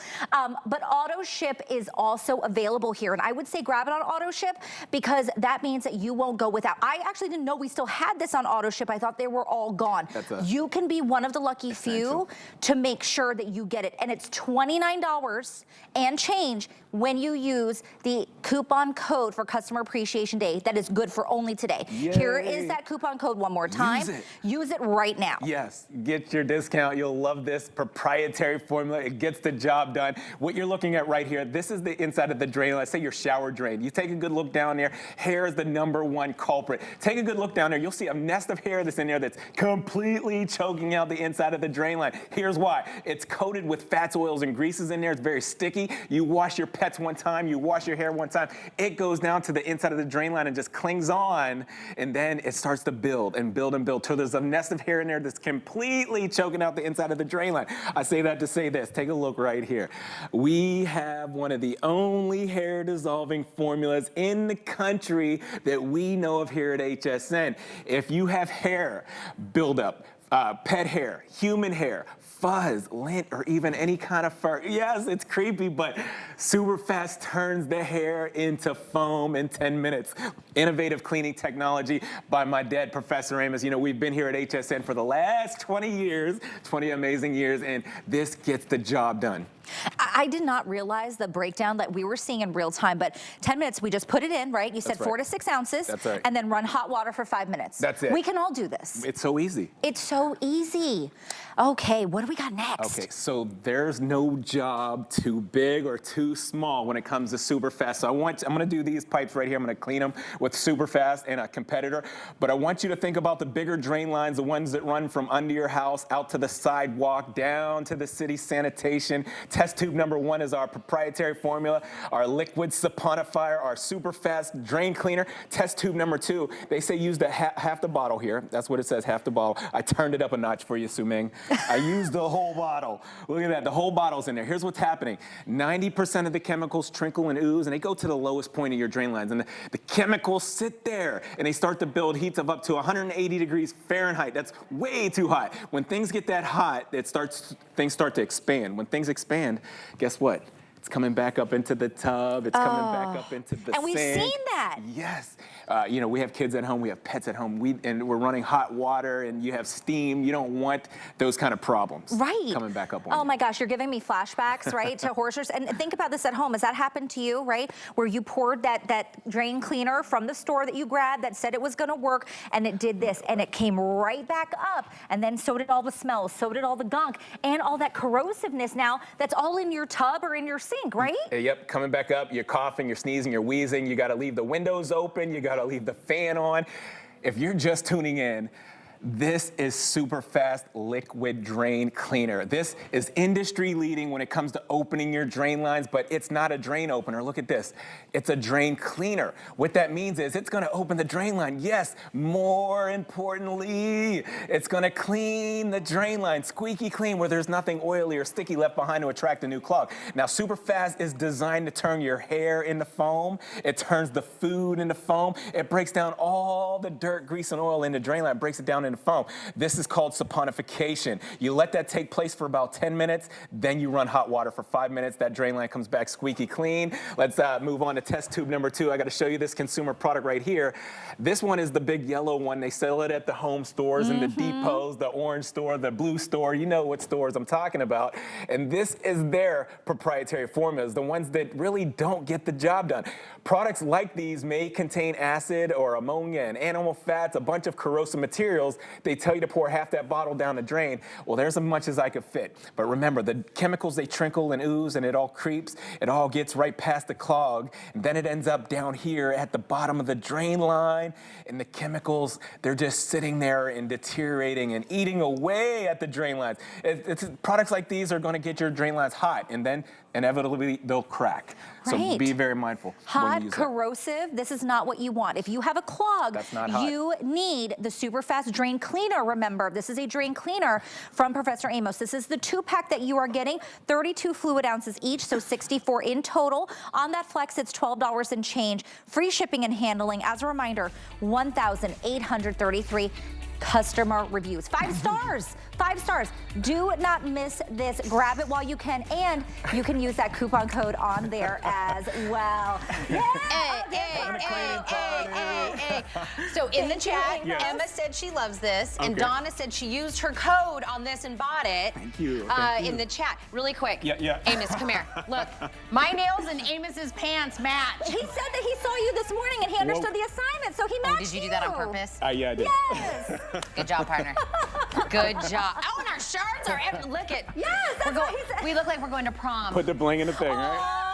But auto ship is also available here. And I would say grab it on auto ship because that means that you won't go without. I actually didn't know we still had this on auto ship. I thought they were all gone. You can be one of the lucky few to make sure that you get it. And it's $29 and change when you use the coupon code for Customer Appreciation Day. That is good for only today.
Yay.
Here is that coupon code one more time. Use it right now.
Yes, get your discount. You'll love this proprietary formula. It gets the job done. What you're looking at right here, this is the inside of the drain. Let's say your shower drain. You take a good look down there. Hair is the #1 culprit. Take a good look down there. You'll see a nest of hair that's in there that's completely choking out the inside of the drain line. Here's why. It's coated with fats, oils, and greases in there. It's very sticky. You wash your pets one time, you wash your hair one time, it goes down to the inside of the drain line and just clings on, and then it starts to build and build and build till there's a nest of hair in there that's completely choking out the inside of the drain line. I say that to say this. Take a look right here. We have one of the only hair dissolving formulas in the country that we know of here at HSN. If you have hair buildup, pet hair, human hair, fuzz, lint, or even any kind of fur. Yes, it's creepy, but super fast turns the hair into foam in 10 minutes. Innovative cleaning technology by my dad, Professor Amos. You know, we've been here at HSN for the last 20 years, 20 amazing years, and this gets the job done.
I did not realize the breakdown that we were seeing in real time, but 10 minutes, we just put it in, right? You said 4 to 6 ounces.
That's right.
And then run hot water for 5 minutes.
That's it.
We can all do this.
It's so easy.
It's so easy. Okay, what do we got next?
Okay, so there's no job too big or too small when it comes to super fast. So I'm gonna do these pipes right here. I'm gonna clean them with super fast and a competitor. But I want you to think about the bigger drain lines, the ones that run from under your house out to the sidewalk, down to the city sanitation. Test tube #1 is our proprietary formula, our liquid saponifier, our super fast drain cleaner. Test tube #2, they say use the half the bottle here. That's what it says, half the bottle. I turned it up a notch for you, Su-Ming. I used the whole bottle. Look at that, the whole bottle's in there. Here's what's happening. 90% of the chemicals trickle and ooze, and they go to the lowest point of your drain lines. And the chemicals sit there, and they start to build heats of up to 180 degrees Fahrenheit. That's way too hot. When things get that hot, things start to expand. When things expand, guess what? It's coming back up into the tub. It's coming back up into the sink.
And we've seen that.
Yes. You know, we have kids at home. We have pets at home. And we're running hot water, and you have steam. You don't want those kind of problems.
Right.
Coming back up on
Oh
you.
my gosh, you're giving me flashbacks, right, to horsers. And think about this at home. Has that happened to you, right? Where you poured that drain cleaner from the store that you grabbed that said it was going to work, and it did this, and it came right back up, and then so did all the smells, so did all the gunk, and all that corrosiveness now that's all in your tub or in your sink, right?
Yep, coming back up. You're coughing, you're sneezing, you're wheezing. You got to leave the windows open. You got to leave the fan on. If you're just tuning in, this is super fast liquid drain cleaner. This is industry leading when it comes to opening your drain lines, but it's not a drain opener. Look at this. It's a drain cleaner. What that means is it's gonna open the drain line. Yes, more importantly, it's gonna clean the drain line, squeaky clean, where there's nothing oily or sticky left behind to attract a new clog. Now, super fast is designed to turn your hair into foam. It turns the food into foam. It breaks down all the dirt, grease, and oil in the drain line, breaks it down into foam. This is called saponification. You let that take place for about 10 minutes, then you run hot water for 5 minutes. That drain line comes back squeaky clean. Let's move on to test tube #2. I got to show you this consumer product right here. This one is the big yellow one. They sell it at the home stores and the depots, the orange store, the blue store. You know what stores I'm talking about. And this is their proprietary formulas, the ones that really don't get the job done. Products like these may contain acid or ammonia and animal fats, a bunch of corrosive materials they tell you to pour half that bottle down the drain. Well, there's as much as I could fit. But remember, the chemicals, they trickle and ooze, and it all creeps. It all gets right past the clog, and then it ends up down here at the bottom of the drain line, and the chemicals, they're just sitting there and deteriorating and eating away at the drain lines. Products like these are going to get your drain lines hot, and then inevitably they'll crack. So be very mindful.
Hot, corrosive, this is not what you want. If you have a clog,
that's not hot.
You need the super fast drain cleaner. Remember, this is a drain cleaner from Professor Amos. This is the 2-pack that you are getting, 32 fluid ounces each, so 64 in total. On that Flex, it's $12 and change. Free shipping and handling. As a reminder, 1,833 customer reviews. 5 stars, 5 stars. Do not miss this. Grab it while you can, and you can use that coupon code on there as well. Yeah.
So in the chat, Emma said she loves this, and Donna said she used her code on this and bought it.
Thank you.
In the chat. Really quick.
Yeah.
Amos, come here. Look, my nails and Amos's pants match.
He said that he saw you this morning and he understood the assignment, so he matched
Did you do that on purpose?
Yeah, I did.
Yes.
Good job, partner. Good job. Oh, and our shirts are look at.
Yes, that's what he said.
We look like we're going to prom.
Put the bling in the thing, right?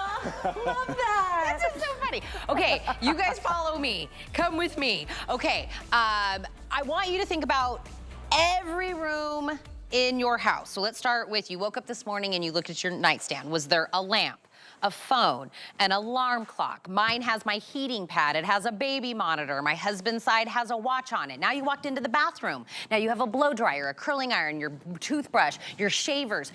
Love that.
That's so funny. Okay, you guys follow me. Come with me. Okay, I want you to think about every room in your house. So let's start with, you woke up this morning and you looked at your nightstand. Was there a lamp, a phone, an alarm clock? Mine has my heating pad. It has a baby monitor. My husband's side has a watch on it. Now you walked into the bathroom. Now you have a blow dryer, a curling iron, your toothbrush, your shavers.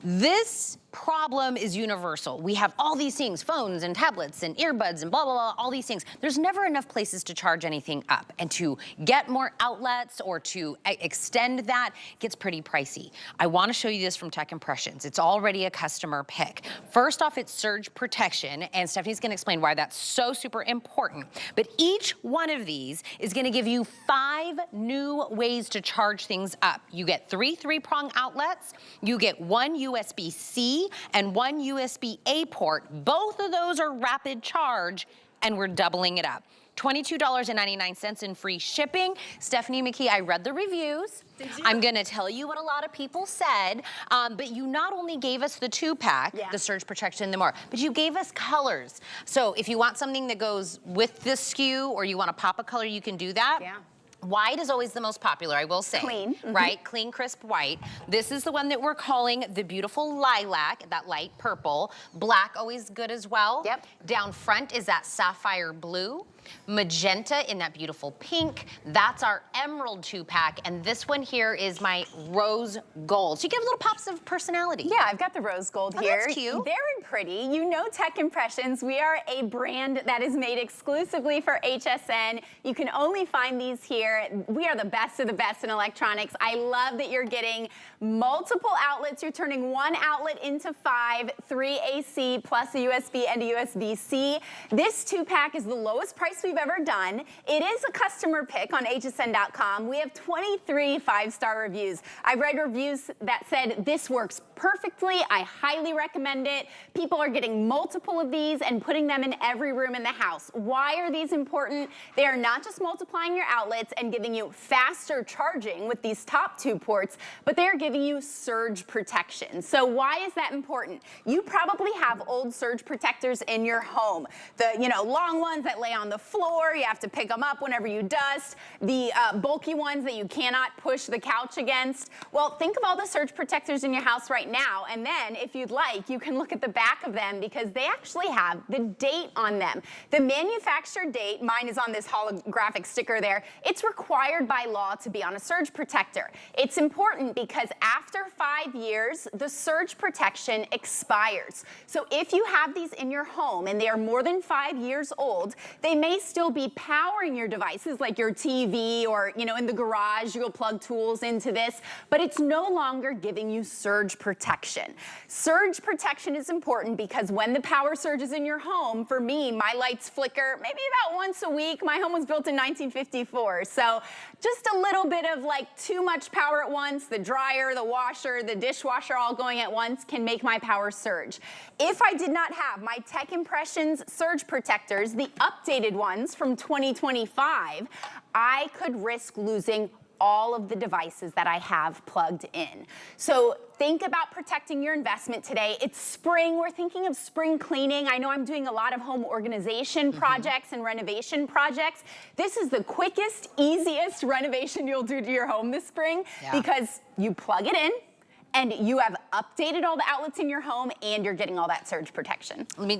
This problem is universal. We have all these things, phones and tablets and earbuds and blah, blah, blah, all these things. There's never enough places to charge anything up. And to get more outlets or to extend that gets pretty pricey. I want to show you this from Tech Impressions. It's already a customer pick. First off, it's surge protection, and Stephanie's going to explain why that's so super important. But each one of these is going to give you 5 new ways to charge things up. You get 3 3-prong outlets. You get 1 USB-C and 1 USB-A port. Both of those are rapid charge, and we're doubling it up. $22.99 in free shipping. Stephanie McKee, I read the reviews. Did you? I'm gonna tell you what a lot of people said, but you not only gave us the 2-pack, the surge protection, the more, but you gave us colors. So if you want something that goes with this SKU, or you want to pop a color, you can do that. Yeah. White is always the most popular, I will say.
Clean.
Right? Clean, crisp white. This is the one that we're calling the beautiful lilac, that light purple. Black, always good as well. Yep. Down front is that sapphire blue. Magenta in that beautiful pink. That's our emerald 2-pack. And this one here is my rose gold. So you give little pops of personality.
Yeah, I've got the rose gold here.
That's cute.
Very pretty. You know Tech Impressions. We are a brand that is made exclusively for HSN. You can only find these here. We are the best of the best in electronics. I love that you're getting multiple outlets. You're turning 1 outlet into 5, 3 AC plus a USB and a USB-C. This 2-pack is the lowest price we've ever done. It is a customer pick on hsn.com. We have 23 5-star reviews. I read reviews that said this works perfectly. I highly recommend it. People are getting multiple of these and putting them in every room in the house. Why are these important? They are not just multiplying your outlets and giving you faster charging with these top 2 ports, but they are giving you surge protection. So why is that important? You probably have old surge protectors in your home. The long ones that lay on the floor, you have to pick them up whenever you dust, the bulky ones that you cannot push the couch against. Well, think of all the surge protectors in your house right now, and then if you'd like, you can look at the back of them because they actually have the date on them. The manufacturer date, mine is on this holographic sticker there, it's required by law to be on a surge protector. It's important because after 5 years, the surge protection expires. So if you have these in your home and they are more than 5 years old, they may still be powering your devices like your TV or, in the garage, you'll plug tools into this, but it's no longer giving you surge protection. Surge protection is important because when the power surges in your home, for me, my lights flicker maybe about once a week. My home was built in 1954, so just a little bit of too much power at once, the dryer, the washer, the dishwasher all going at once can make my power surge. If I did not have my Tech Impressions surge protectors, the updated ones from 2025, I could risk losing all of the devices that I have plugged in. So think about protecting your investment today. It's spring, we're thinking of spring cleaning. I know I'm doing a lot of home organization projects and renovation projects. This is the quickest, easiest renovation you'll do to your home this spring because you plug it in, and you have updated all the outlets in your home, and you're getting all that surge protection.
Let me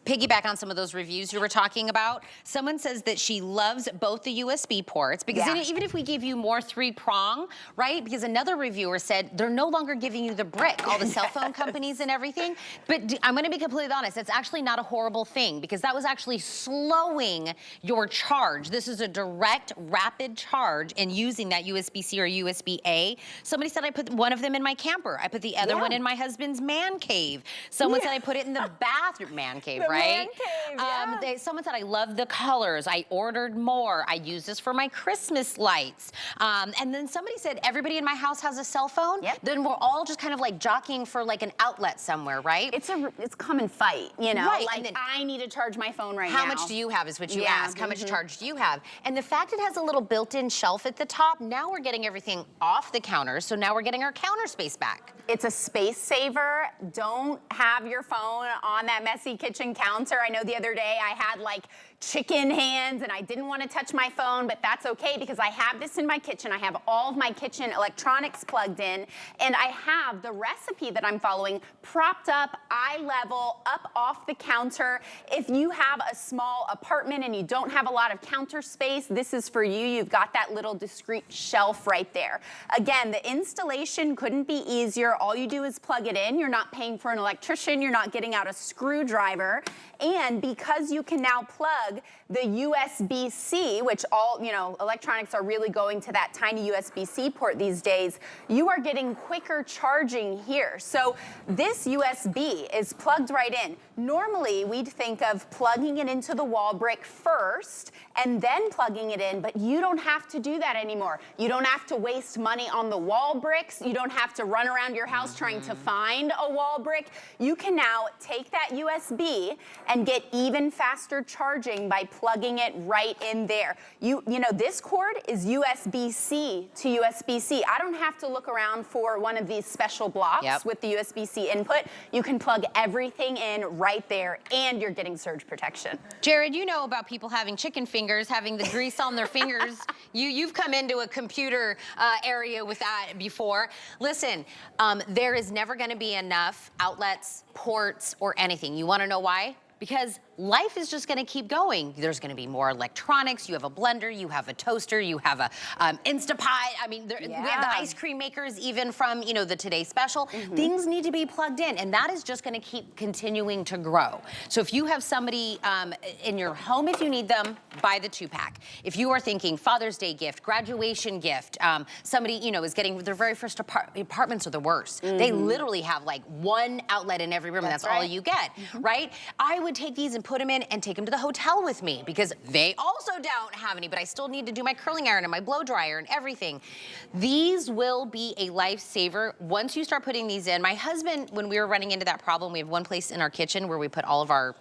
piggyback on some of those reviews you were talking about. Someone says that she loves both the USB ports because even if we give you more 3-prong, right? Because another reviewer said they're no longer giving you the brick, all the cell phone companies and everything. But I'm gonna be completely honest, it's actually not a horrible thing because that was actually slowing your charge. This is a direct, rapid charge and using that USB-C or USB-A. Somebody said I put one of them in my camper. I put the other one in my husband's man cave. Someone said I put it in the bathroom, man cave, right? Man cave, someone said I love the colors. I ordered more. I use this for my Christmas lights. And then somebody said everybody in my house has a cell phone. Then we're all just kind of like jockeying for like an outlet somewhere, right?
It's come and fight, you know?
Right.
Like, I need to charge my phone right now.
How much do you have is what you ask. How much charge do you have? And the fact it has a little built-in shelf at the top, now we're getting everything off the counter, so now we're getting our counter space back.
It's a space saver. Don't have your phone on that messy kitchen counter. I know the other day I had like chicken hands and I didn't want to touch my phone, but that's okay because I have this in my kitchen. I have all of my kitchen electronics plugged in, and I have the recipe that I'm following propped up, eye level, up off the counter. If you have a small apartment and you don't have a lot of counter space, this is for you. You've got that little discreet shelf right there. Again, the installation couldn't be easier. All you do is plug it in. You're not paying for an electrician. You're not getting out a screwdriver. And because you can now plug the USB-C, which all, electronics are really going to that tiny USB-C port these days, you are getting quicker charging here. So this USB is plugged right in. Normally, we'd think of plugging it into the wall brick first and then plugging it in, but you don't have to do that anymore. You don't have to waste money on the wall bricks. You don't have to run around your house trying to find a wall brick. You can now take that USB and get even faster charging by plugging it right in there. You know, this cord is USB-C to USB-C. I don't have to look around for one of these special blocks with the USB-C input. You can plug everything in right there, and you're getting surge protection.
Jared, you know about people having chicken fingers, having the grease on their fingers. You've come into a computer area with that before. Listen, there is never going to be enough outlets, ports, or anything. You want to know why? Because life is just going to keep going. There's going to be more electronics. You have a blender, you have a toaster, you have a Instapot. I mean, we have the ice cream makers even from, the Today Special. Things need to be plugged in, and that is just going to keep continuing to grow. So if you have somebody in your home, if you need them, buy the 2-pack. If you are thinking Father's Day gift, graduation gift, somebody, is getting their very first apartments are the worst. They literally have like one outlet in every room, and that's all you get, right? I would take these and put them in and take them to the hotel with me because they also don't have any, but I still need to do my curling iron and my blow dryer and everything. These will be a lifesaver once you start putting these in. My husband, when we were running into that problem, we have one place in our kitchen where we put all of our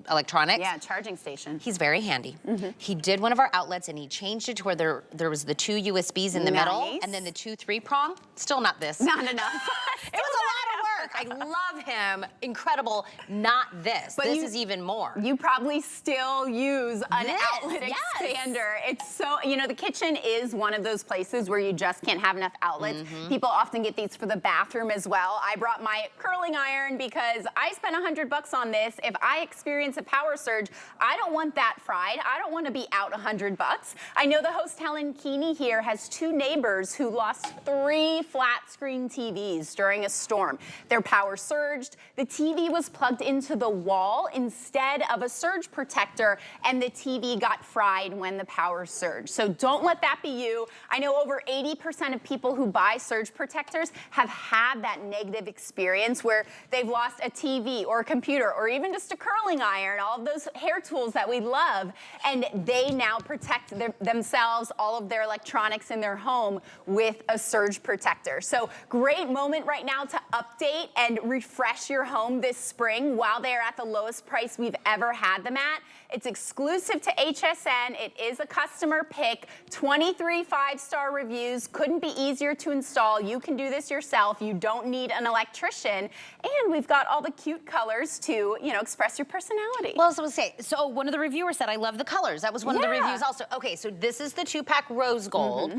electronics.
Yeah, charging station.
He's very handy. He did one of our outlets and he changed it to where there was the 2 USBs in the middle and then the 2 3-prong. Still not this.
Not enough.
It was a lot of work. I love him. Incredible. Not this. But this is even more.
You probably still use an outlet expander. It's so, the kitchen is one of those places where you just can't have enough outlets. People often get these for the bathroom as well. I brought my curling iron because I spent $100 on this. If I experience a power surge, I don't want that fried. I don't want to be out $100. I know the host Helen Keeney here has 2 neighbors who lost 3 flat screen TVs during a storm. Their power surged. The TV was plugged into the wall instead of a surge protector, and the TV got fried when the power surged. So don't let that be you. I know over 80% of people who buy surge protectors have had that negative experience where they've lost a TV or a computer or even just a curling iron, all of those hair tools that we love, and they now protect themselves, all of their electronics in their home with a surge protector. So great moment right now to update night and refresh your home this spring while they are at the lowest price we've ever had them at. It's exclusive to HSN. It is a customer pick. 23 5-star reviews. Couldn't be easier to install. You can do this yourself. You don't need an electrician. And we've got all the cute colors to, you know, express your personality.
Well, so one of the reviewers said, I love the colors. That was one of the reviews also. Okay, so this is the 2-pack rose gold.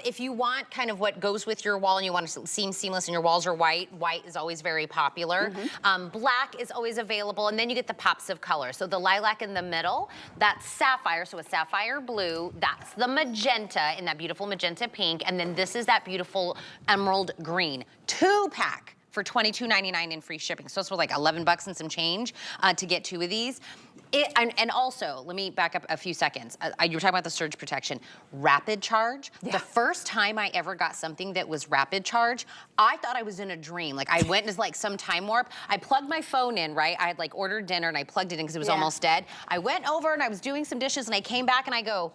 If you want kind of what goes with your wall and you want to seem seamless and your walls are white, white is always very popular. Black is always available, and then you get the pops of color. So the lilac in the middle, that's sapphire, so a sapphire blue. That's the magenta in that beautiful magenta pink, and then this is that beautiful emerald green. 2-pack for $22.99 in free shipping. So it's for like 11 bucks and some change to get 2 of these. And also, let me back up a few seconds. You were talking about the surge protection. Rapid charge. Yeah. The first time I ever got something that was rapid charge, I thought I was in a dream. Like I went into like some time warp. I plugged my phone in, right? I had like ordered dinner and I plugged it in because it was almost dead. I went over and I was doing some dishes and I came back and I go,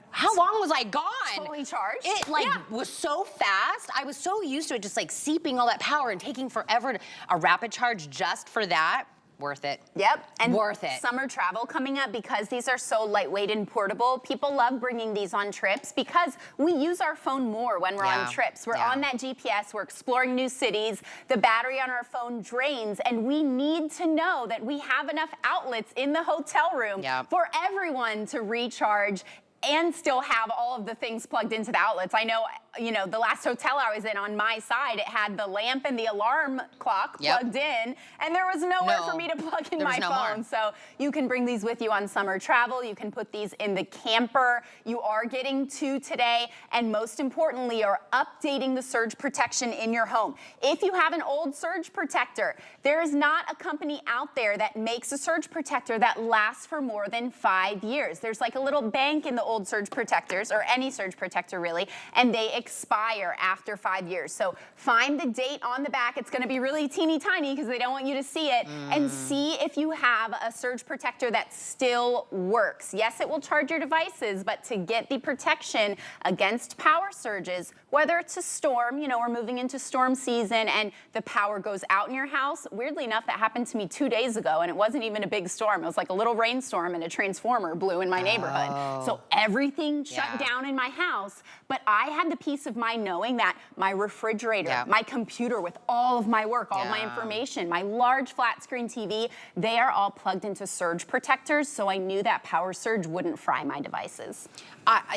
how long was I gone?
Fully charged.
It like was so fast. I was so used to it just like seeping all that power and taking forever. A rapid charge just for that, worth it.
Yep, and
worth it.
Summer travel coming up, because these are so lightweight and portable. People love bringing these on trips because we use our phone more when we're on trips. We're on that GPS, we're exploring new cities. The battery on our phone drains, and we need to know that we have enough outlets in the hotel room for everyone to recharge and still have all of the things plugged into the outlets. I know, you know, the last hotel I was in, on my side, it had the lamp and the alarm clock plugged in, and there was nowhere for me to plug in my phone. So you can bring these with you on summer travel. You can put these in the camper. You are getting 2 today, and most importantly, are updating the surge protection in your home. If you have an old surge protector, there is not a company out there that makes a surge protector that lasts for more than 5 years. There's like a little bank in the old surge protectors, or any surge protector really, and they expire after 5 years. So find the date on the back. It's gonna be really teeny tiny because they don't want you to see it, and see if you have a surge protector that still works. Yes, it will charge your devices, but to get the protection against power surges, whether it's a storm, you know, we're moving into storm season and the power goes out in your house. Weirdly enough, that happened to me 2 days ago, and it wasn't even a big storm. It was like a little rainstorm and a transformer blew in my neighborhood. So everything shut down in my house, but I had the peace of mind knowing that my refrigerator, my computer with all of my work, all of my information, my large flat screen TV, they are all plugged into surge protectors, so I knew that power surge wouldn't fry my devices.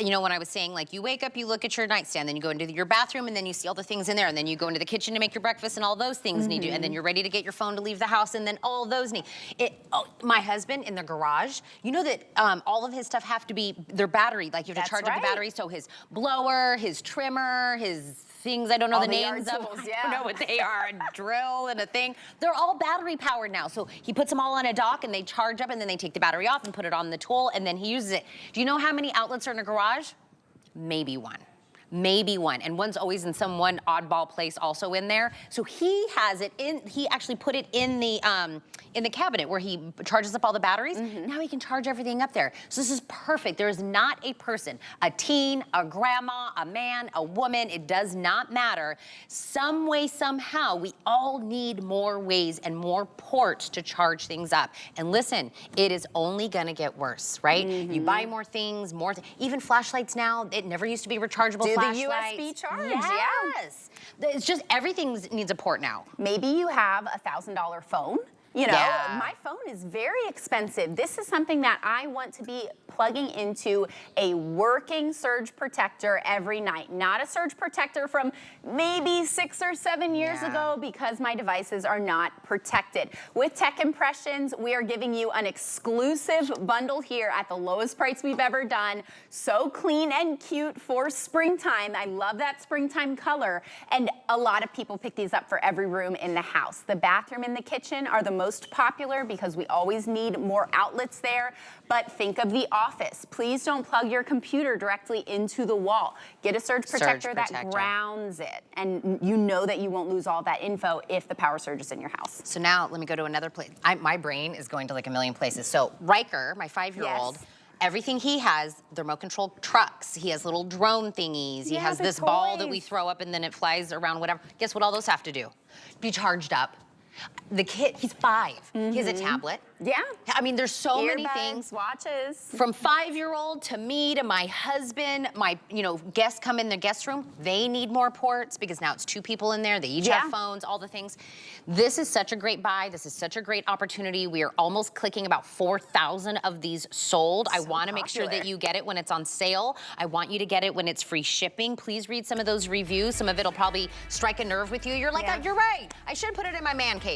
You know, when I was saying, like, you wake up, you look at your nightstand, then you go into your bathroom, and then you see all the things in there, and then you go into the kitchen to make your breakfast, and all those things need you, and then you're ready to get your phone to leave the house, and then all those need. My husband in the garage, you know that all of his stuff have to be, their battery, like you have to charge up the battery, so his blower, his trimmer, his things I don't know all the names of. I don't know what they are, a drill and a thing. They're all battery powered now. So he puts them all on a dock and they charge up, and then they take the battery off and put it on the tool, and then he uses it. Do you know how many outlets are in a garage? Maybe one. Maybe one, and one's always in some one oddball place also in there. So he has it in, he actually put it in the cabinet where he charges up all the batteries. Now he can charge everything up there. So this is perfect. There is not a person, a teen, a grandma, a man, a woman, it does not matter. Some way, somehow, we all need more ways and more ports to charge things up. And listen, it is only gonna get worse, right? You buy more things, even flashlights now, it never used to be rechargeable.
The USB charge,
yes. It's just everything needs a port now.
Maybe you have a $1,000 phone. You know, my phone is very expensive. This is something that I want to be plugging into a working surge protector every night. Not a surge protector from maybe 6 or 7 years ago, because my devices are not protected. With Tech Impressions, we are giving you an exclusive bundle here at the lowest price we've ever done. So clean and cute for springtime. I love that springtime color. And a lot of people pick these up for every room in the house. The bathroom and the kitchen are the most popular because we always need more outlets there. But think of the office. Please don't plug your computer directly into the wall. Get a surge protector that grounds it, and you know that you won't lose all that info if the power surge is in your house.
So now let me go to another place. My brain is going to like a million places. So Riker, my 5-year-old, everything he has, the remote control trucks, he has little drone thingies, he has
the
this ball that
toys.
we throw up and then it flies around, whatever. Guess what all those have to do? Be charged up. The kid, he's 5. He has a tablet.
Yeah.
I mean, there's so many
Earbuds,
things.
watches.
From 5-year-old to me to my husband, my guests come in the guest room. They need more ports because now it's 2 people in there. They each have phones, all the things. This is such a great buy. This is such a great opportunity. We are almost clicking about 4,000 of these sold. I want to make sure that you get it when it's on sale. I want you to get it when it's free shipping. Please read some of those reviews. Some of it'll probably strike a nerve with you. You're like, you're right. I should put it in my man cave.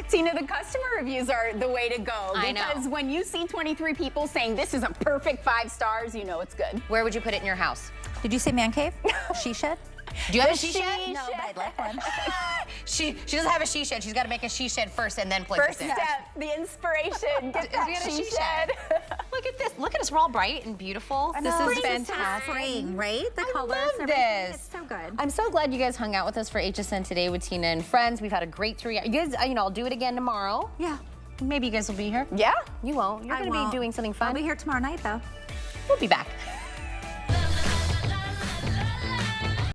Tina, the customer reviews are the way to go.
I know.
Because when you see 23 people saying this is a perfect 5 stars, you know it's good.
Where would you put it in your house?
Did you say man cave? She shed?
Do you have a she shed?
No, but I'd like one.
She doesn't have a she shed. She's got to make a she shed first and then play
First
with it.
step, the inspiration. Get that
Get a
she
she
shed.
Look at this. Look at us. We're all bright and beautiful. This is fantastic.
Spring, right? The colors,
love
everything.
this.
It's so good.
I'm so glad you guys hung out with us for HSN today with Tina and friends. We've had a great 3 hours. You guys, I'll do it again tomorrow.
Yeah.
Maybe you guys will be here.
Yeah.
You won't. You're going to be doing something fun.
I'll be here tomorrow night, though.
We'll be back.